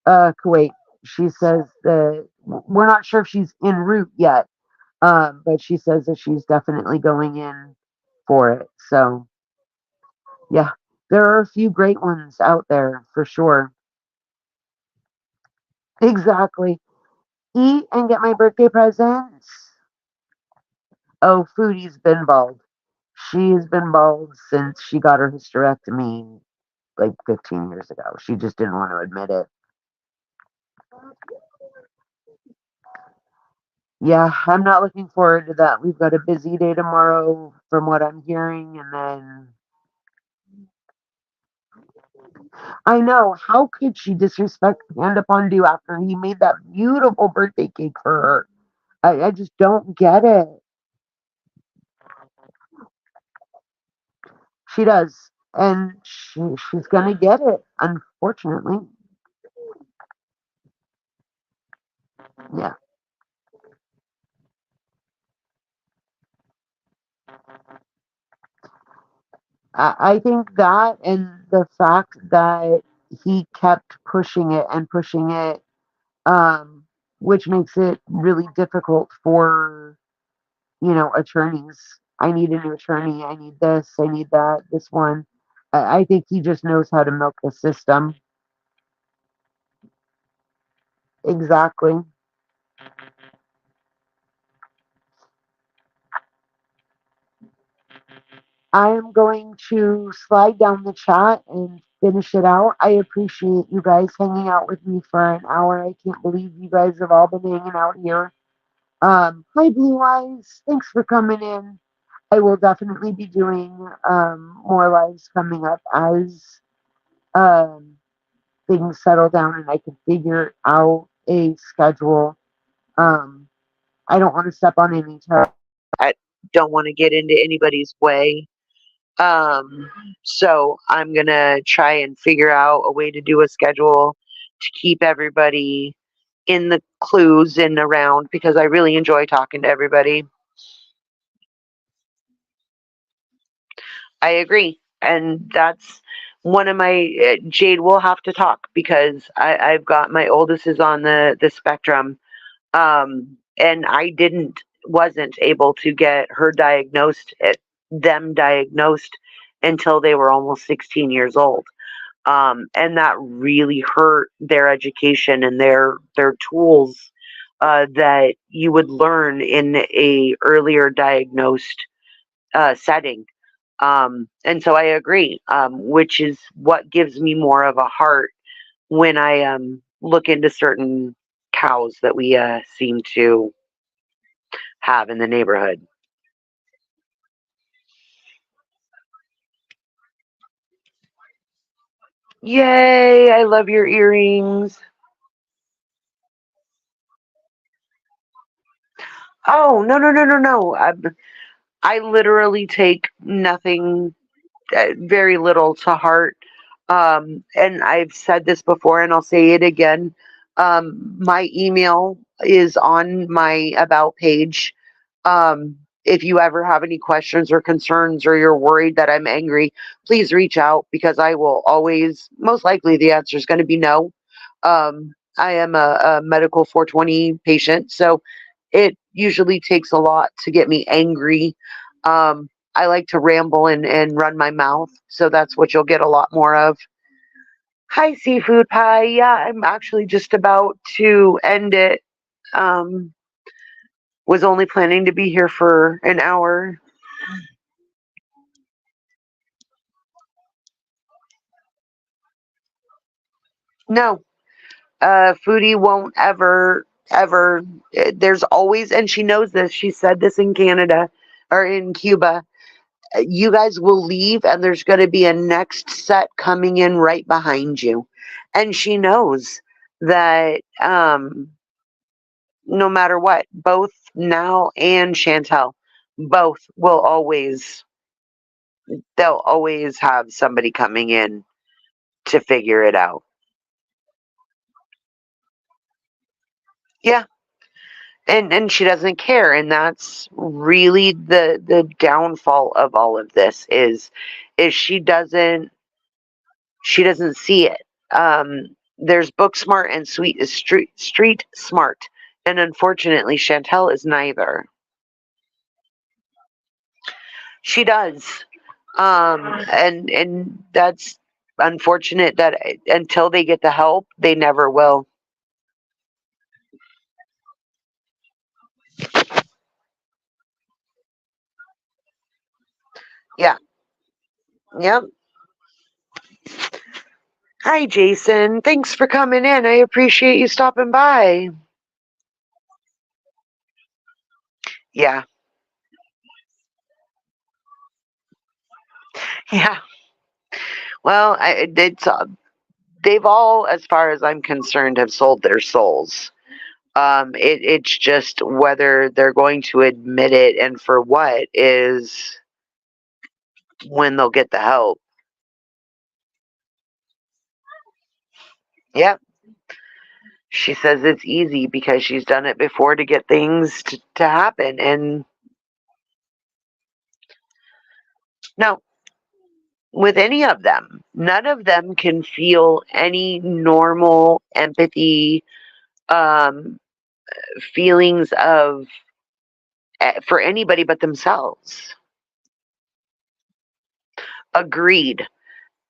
Kuwait. She says that we're not sure if she's en route yet, but she says that she's definitely going in for it. So, yeah, there are a few great ones out there for sure. Exactly. Eat and get my birthday presents. Oh, Foodie's been bald. She's been bald since she got her hysterectomy like 15 years ago. She just didn't want to admit it. Yeah, I'm not looking forward to that. We've got a busy day tomorrow from what I'm hearing, and then I know, how could she disrespect Panda Pondu after he made that beautiful birthday cake for her? I just don't get it. She does, and she's gonna get it, unfortunately. Yeah, I think that, and the fact that he kept pushing it and pushing it, um, which makes it really difficult for, attorneys. I need a new attorney. I need this. I need that. This one. I think he just knows how to milk the system. Exactly. I am going to slide down the chat and finish it out. I appreciate you guys hanging out with me for an hour. I can't believe you guys have all been hanging out here. Hi, Blue Eyes. Thanks for coming in. I will definitely be doing more lives coming up as um, things settle down and I can figure out a schedule. Um, I don't want to step on any toes. I don't want to get into anybody's way. Um, so I'm gonna try and figure out a way to do a schedule to keep everybody in the clues and around, because I really enjoy talking to everybody. I agree. And that's one of my Jade will have to talk, because I've got my oldest is on the spectrum. And I wasn't able to get them diagnosed until they were almost 16 years old. And that really hurt their education and their tools that you would learn in a earlier diagnosed setting. And so I agree, which is what gives me more of a heart when I look into certain cows that we seem to have in the neighborhood. Yay! I love your earrings. Oh, no, no, no, no, no. I literally take nothing, very little to heart. And I've said this before and I'll say it again. My email is on my About page. If you ever have any questions or concerns, or you're worried that I'm angry, please reach out, because I will always, most likely, the answer is going to be no. I am a medical 420 patient, so it usually takes a lot to get me angry. I like to ramble and run my mouth, so that's what you'll get a lot more of. Hi, seafood pie. Yeah, I'm actually just about to end it. Um, was only planning to be here for an hour. No, Foodie won't ever. There's always, and she knows this. She said this in Canada or in Cuba. You guys will leave, and there's going to be a next set coming in right behind you, and she knows that. No matter what, both Now and Chantel, both will always. They'll always have somebody coming in to figure it out. Yeah, and she doesn't care, and that's really the downfall of all of this is she doesn't see it. There's book smart and street smart, and unfortunately Chantel is neither. She does. And that's unfortunate that until they get the help, they never will. Yeah. Yep. Hi, Jason. Thanks for coming in. I appreciate you stopping by. Yeah. Yeah. Well, they've all, as far as I'm concerned, have sold their souls. It's just whether they're going to admit it and for what is when they'll get the help. Yep. She says it's easy because she's done it before to get things to happen. And no, with any of them, none of them can feel any normal empathy, um, feelings of for anybody but themselves. Agreed.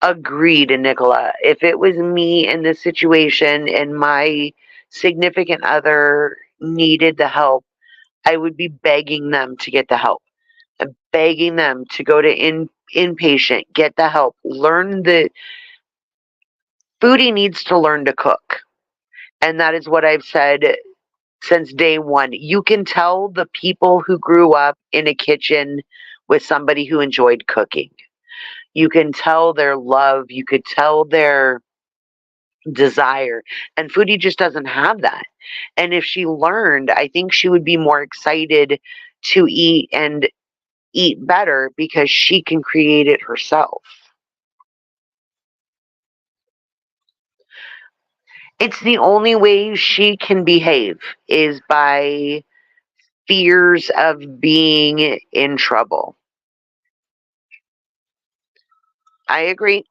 Agreed, Nicola. If it was me in this situation and my significant other needed the help, I would be begging them to get the help. Begging them to go to inpatient, get the help, learn the Foodie needs to learn to cook. And that is what I've said since day one. You can tell the people who grew up in a kitchen with somebody who enjoyed cooking. You can tell their love, you could tell their desire. And Foodie just doesn't have that. And if she learned, I think she would be more excited to eat and eat better because she can create it herself. It's the only way she can behave is by fears of being in trouble. I agree.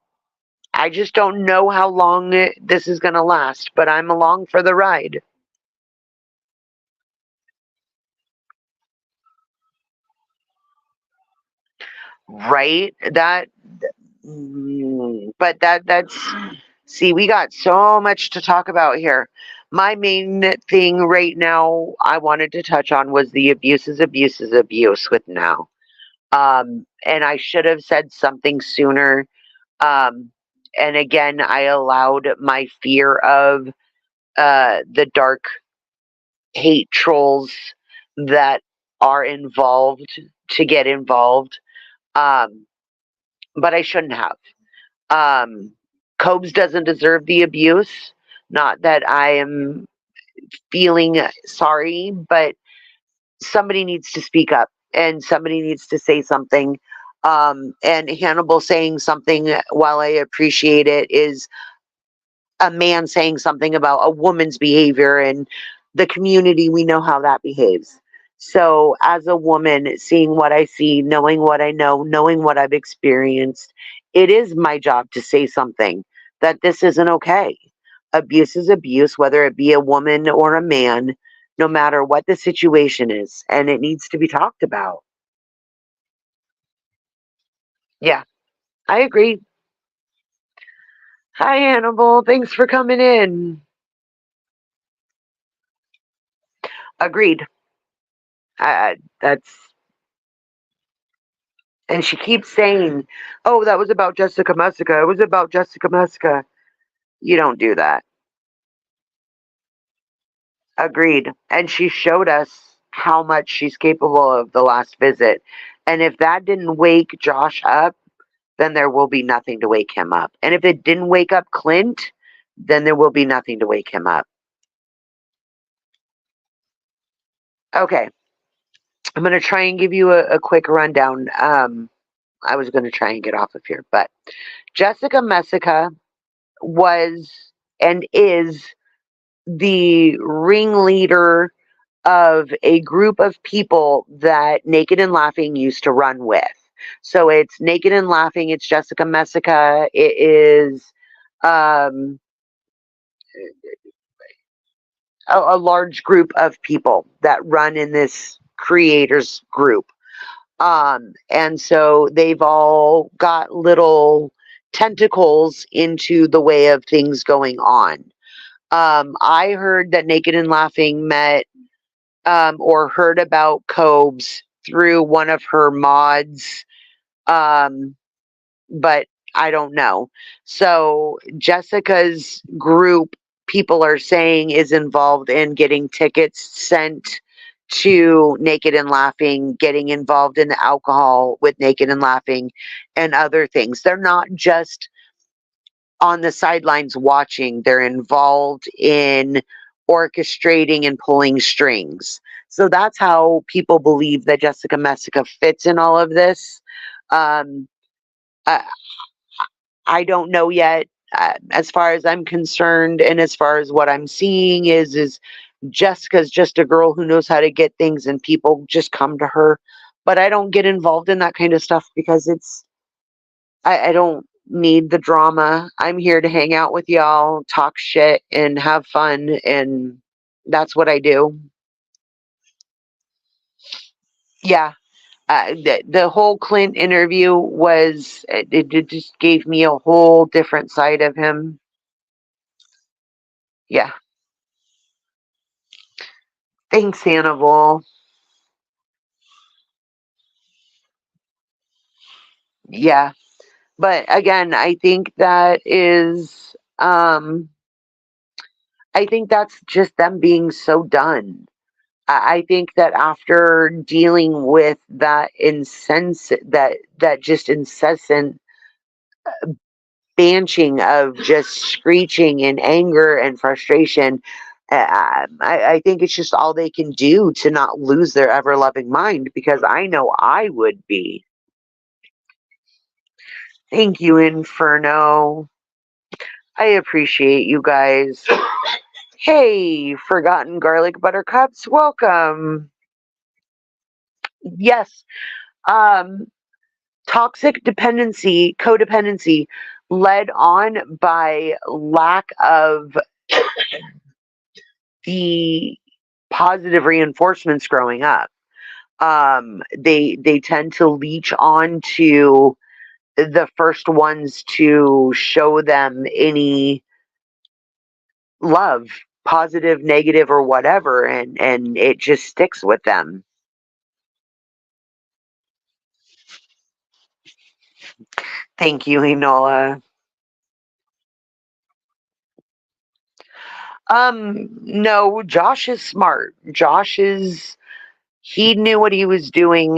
I just don't know how long this is going to last, but I'm along for the ride. Right? But that's, see, we got so much to talk about here. My main thing right now I wanted to touch on was the abuse with now. And I should have said something sooner. Um, and again, I allowed my fear of the dark hate trolls that are involved to get involved. Um, but I shouldn't have. Um, Cobes doesn't deserve the abuse. Not that I am feeling sorry, but somebody needs to speak up and somebody needs to say something. And Hannibal saying something, while I appreciate it, is a man saying something about a woman's behavior and the community. We know how that behaves. So, as a woman, seeing what I see, knowing what I know, knowing what I've experienced, it is my job to say something that this isn't okay. Abuse is abuse, whether it be a woman or a man, no matter what the situation is, and it needs to be talked about. Yeah, I agree. Hi, Hannibal. Thanks for coming in. Agreed. That's, and she keeps saying, "Oh, that was about Jessica Messica. It was about Jessica Messica." You don't do that. Agreed. And she showed us how much she's capable of the last visit. And if that didn't wake Josh up, then there will be nothing to wake him up. And if it didn't wake up Clint, then there will be nothing to wake him up. Okay. I'm going to try and give you a quick rundown. I was going to try and get off of here, but Jessica Messica was and is the ringleader of a group of people that Naked and Laughing used to run with. So it's Naked and Laughing, it's Jessica Messica, it is um, a large group of people that run in this creators group. And so they've all got little tentacles into the way of things going on. I heard that Naked and Laughing met or heard about Cobes through one of her mods, um, but I don't know. So Jessica's group, people are saying, is involved in getting tickets sent to Naked and Laughing, getting involved in the alcohol with Naked and Laughing, and other things. They're not just on the sidelines watching, they're involved in orchestrating and pulling strings. So that's how people believe that Jessica Messica fits in all of this. Um, I, I don't know yet. As far as I'm concerned, and as far as what I'm seeing is Jessica's just a girl who knows how to get things, and people just come to her. But I don't get involved in that kind of stuff because I don't need the drama. I'm here to hang out with y'all, talk shit, and have fun, and that's what I do. Yeah, the whole Clint interview was it just gave me a whole different side of him. Yeah, thanks, Hannibal. Yeah, but again, I think that's just them being so done. I think that after dealing with that just incessant banching of just screeching in anger and frustration, I think it's just all they can do to not lose their ever loving mind, because I know I would be. Thank you, Inferno. I appreciate you guys. Hey, Forgotten Garlic Buttercups, welcome. Yes, um, toxic dependency, codependency, led on by lack of the positive reinforcements growing up. They tend to leech on to the first ones to show them any love, positive, negative, or whatever, and it just sticks with them. Thank you, Enola. No, Josh is smart. He knew what he was doing.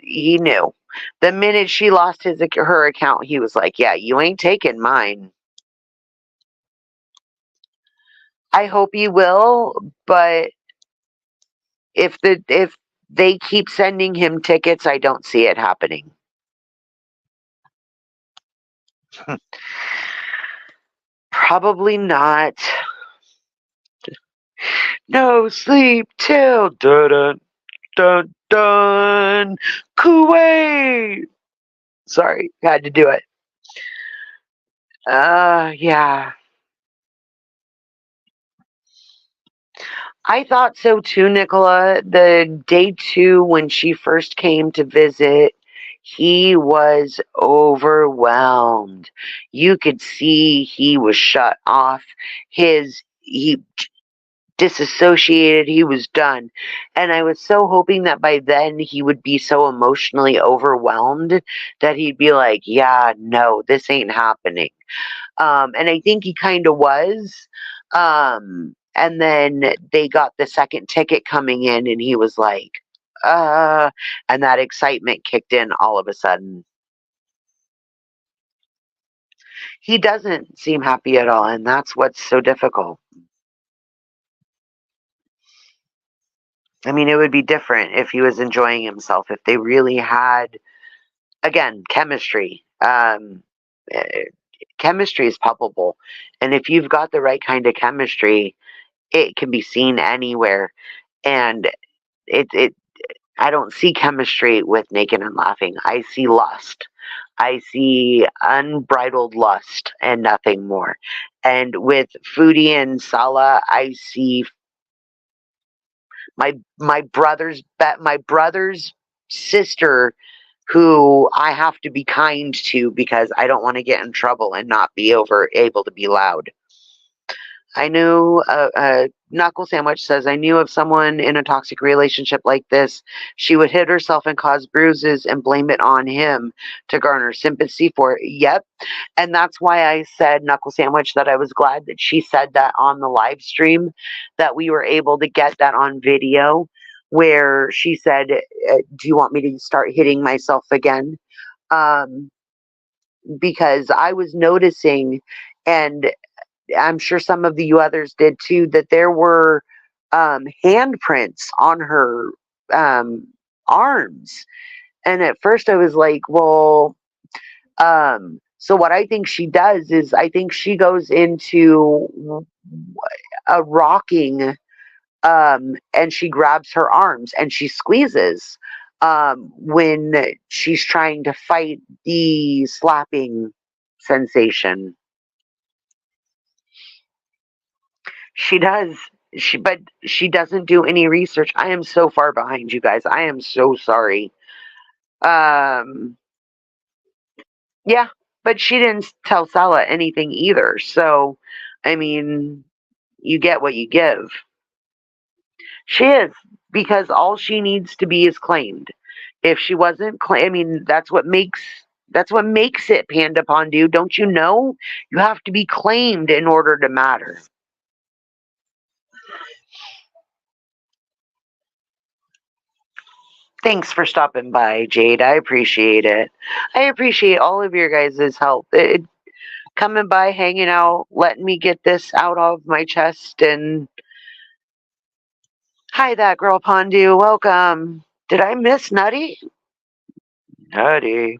He knew. The minute she lost her account, he was like, "Yeah, you ain't taking mine." I hope he will, but if they keep sending him tickets, I don't see it happening. Probably not. No sleep till dun dun dun. Kuwait. Sorry, had to do it. Yeah. I thought so too, Nicola. The day 2 when she first came to visit, he was overwhelmed. You could see he was shut off. He disassociated, he was done. And I was so hoping that by then he would be so emotionally overwhelmed that he'd be like, yeah, no, this ain't happening. And I think he kind of was. And then they got the second ticket coming in, and he was like, and that excitement kicked in all of a sudden. He doesn't seem happy at all, and that's what's so difficult. I mean, it would be different if he was enjoying himself, if they really had, again, chemistry. Eh, Chemistry is palpable. And if you've got the right kind of chemistry, it can be seen anywhere. And it I don't see chemistry with Naked and Laughing. I see lust. I see unbridled lust and nothing more. And with Foodie and Sala, I see my brother's sister, who I have to be kind to because I don't want to get in trouble and not be able to be loud. I knew Knuckle Sandwich says, I knew of someone in a toxic relationship like this. She would hit herself and cause bruises and blame it on him to garner sympathy for it. Yep. And that's why I said, Knuckle Sandwich, that I was glad that she said that on the live stream, that we were able to get that on video, where she said, do you want me to start hitting myself again? Because I was noticing, and I'm sure some of you others did too, that there were handprints on her arms. And at first I was like, well, so what I think she does is I think she goes into a rocking, and she grabs her arms and she squeezes when she's trying to fight the slapping sensation. She does. But she doesn't do any research. I am so far behind, you guys. I am so sorry. Um, yeah, but she didn't tell Sala anything either. So, I mean, you get what you give. She is, because all she needs to be is claimed. If she wasn't I mean, that's what makes it, Panda Pondu. Don't you know? You have to be claimed in order to matter. Thanks for stopping by, Jade. I appreciate it. I appreciate all of your guys' help. coming by, hanging out, letting me get this out of my chest. And hi, that girl Pondu. Welcome. Did I miss Nutty? Nutty.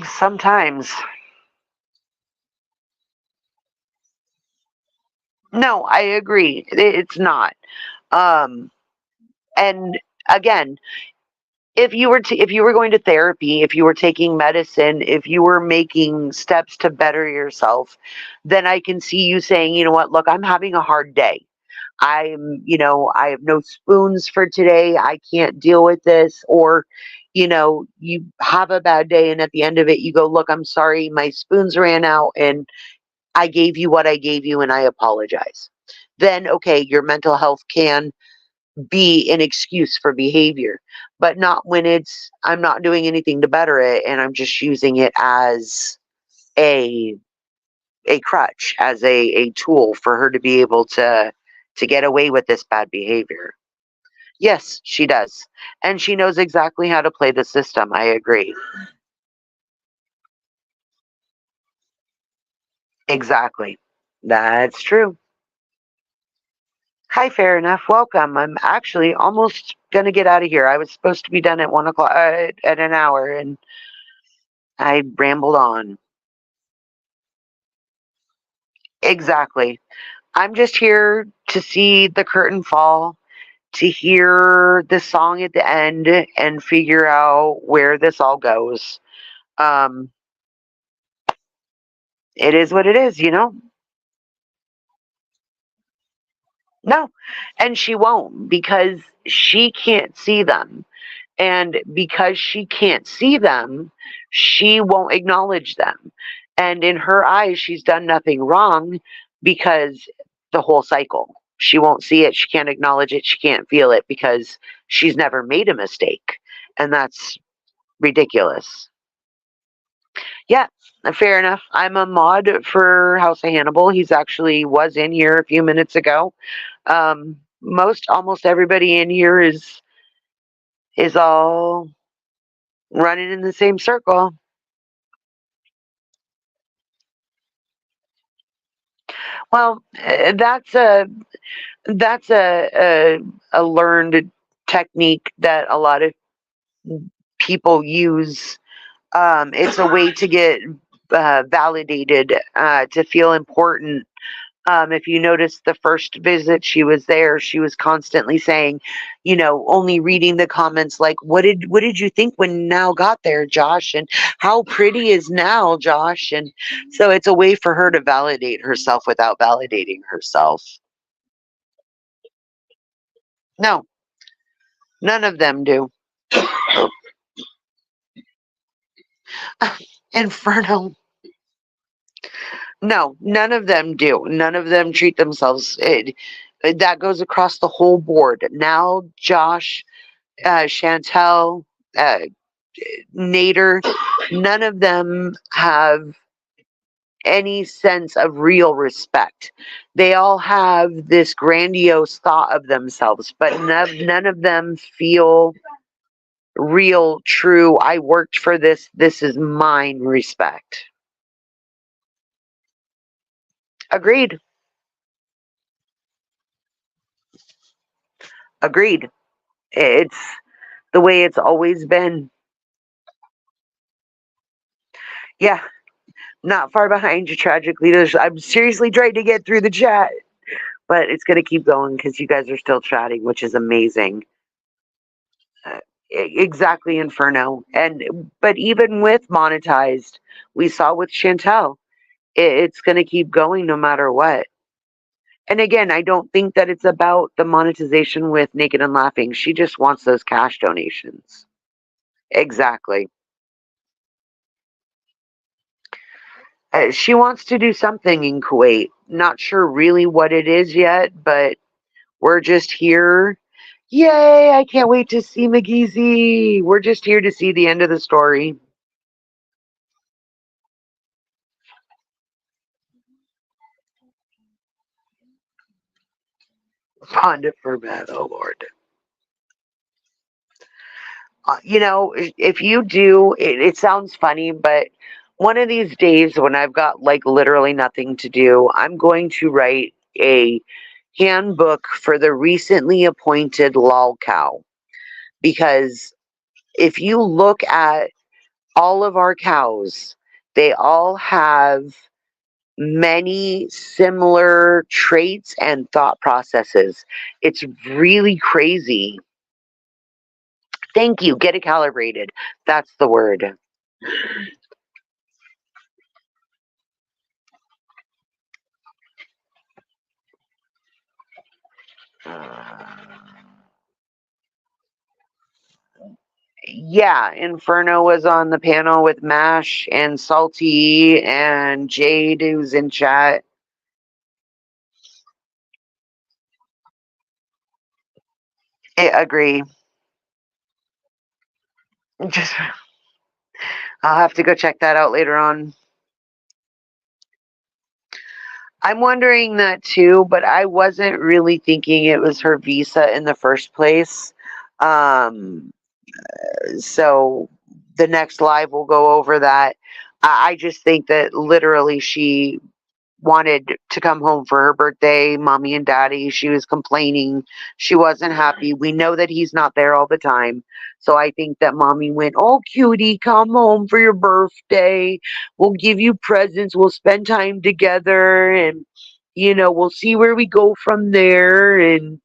Sometimes. No, I agree. It's not. Um, and again, if you were going to therapy, if you were taking medicine, if you were making steps to better yourself, then I can see you saying, you know what, look, I'm having a hard day. I have no spoons for today. I can't deal with this. Or, you have a bad day and at the end of it, you go, look, I'm sorry, my spoons ran out and I gave you what I gave you and I apologize. Then, okay, your mental health can be an excuse for behavior, but not when I'm not doing anything to better it and I'm just using it as a crutch, as a tool for her to be able to get away with this bad behavior. Yes, she does. And she knows exactly how to play the system. I agree. Exactly. That's true. Hi, fair enough. Welcome. I'm actually almost going to get out of here. I was supposed to be done at 1 o'clock, at an hour, and I rambled on. Exactly. I'm just here to see the curtain fall, to hear the song at the end, and figure out where this all goes. Um, it is what it is. No, and she won't because she can't see them. And because she can't see them, she won't acknowledge them. And in her eyes, she's done nothing wrong because the whole cycle. She won't see it. She can't acknowledge it. She can't feel it because she's never made a mistake. And that's ridiculous. Yeah, fair enough. I'm a mod for House of Hannibal. He's actually was in here a few minutes ago. Almost everybody in here is all running in the same circle. Well, that's a learned technique that a lot of people use. It's a way to get validated, to feel important. If you notice the first visit she was there, she was constantly saying, only reading the comments like, what did you think when Now got there, Josh? And how pretty is Now, Josh? And so it's a way for her to validate herself without validating herself. No, none of them do. Inferno. No, none of them do. None of them treat themselves. That goes across the whole board. Now, Josh, Chantel, uh, Nader, none of them have any sense of real respect. They all have this grandiose thought of themselves, but none of them feel real, true, I worked for this, this is mine respect. Agreed. Agreed. It's the way it's always been. Yeah, not far behind you, tragically. I'm seriously trying to get through the chat, but it's going to keep going because you guys are still chatting, which is amazing. Exactly, Inferno. But even with monetized, we saw with Chantel, it's going to keep going no matter what. And again, I don't think that it's about the monetization with Naked and Laughing. She just wants those cash donations. Exactly. She wants to do something in Kuwait. Not sure really what it is yet, but we're just here. Yay! I can't wait to see McGeezy. We're just here to see the end of the story. Pond it for bad. Oh Lord. if you do, it sounds funny, but one of these days when I've got like literally nothing to do, I'm going to write a handbook for the recently appointed lol cow. Because if you look at all of our cows, they all have many similar traits and thought processes. It's really crazy. Thank you. Get it calibrated. That's the word. Yeah, Inferno was on the panel with Mash and Salty and Jade, who's in chat. I agree. Just, I'll have to go check that out later on. I'm wondering that too, but I wasn't really thinking it was her visa in the first place. Um, so the next live will go over that. I just think that literally she wanted to come home for her birthday, mommy and daddy. She was complaining. She wasn't happy. We know that he's not there all the time. So I think that mommy went, "Oh, cutie, come home for your birthday. We'll give you presents. We'll spend time together and we'll see where we go from there." And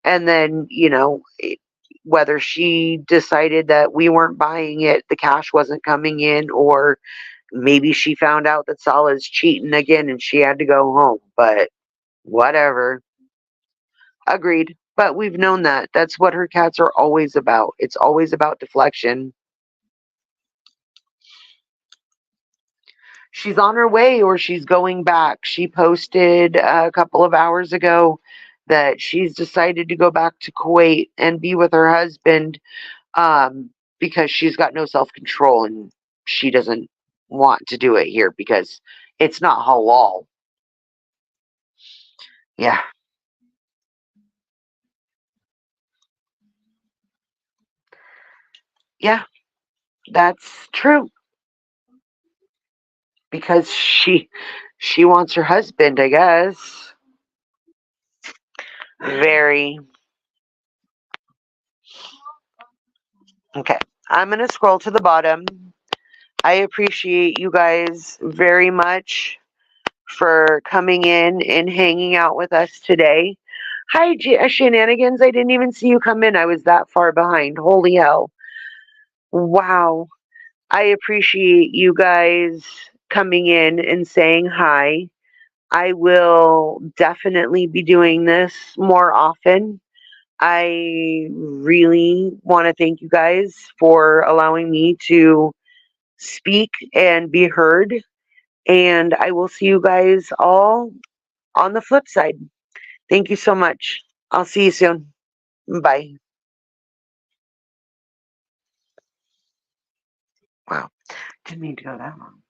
then, whether she decided that we weren't buying it, the cash wasn't coming in, or maybe she found out that Salah's cheating again and she had to go home. But whatever. Agreed. But we've known that. That's what her cats are always about. It's always about deflection. She's on her way or she's going back. She posted a couple of hours ago that she's decided to go back to Kuwait and be with her husband, because she's got no self control and she doesn't want to do it here because it's not halal. Yeah. Yeah, that's true. Because she wants her husband, I guess. Very. Okay. I'm going to scroll to the bottom. I appreciate you guys very much for coming in and hanging out with us today. Hi, Shenanigans. I didn't even see you come in. I was that far behind. Holy hell. Wow. I appreciate you guys coming in and saying hi. I will definitely be doing this more often. I really want to thank you guys for allowing me to speak and be heard. And I will see you guys all on the flip side. Thank you so much. I'll see you soon. Bye. Wow. Didn't mean to go that long.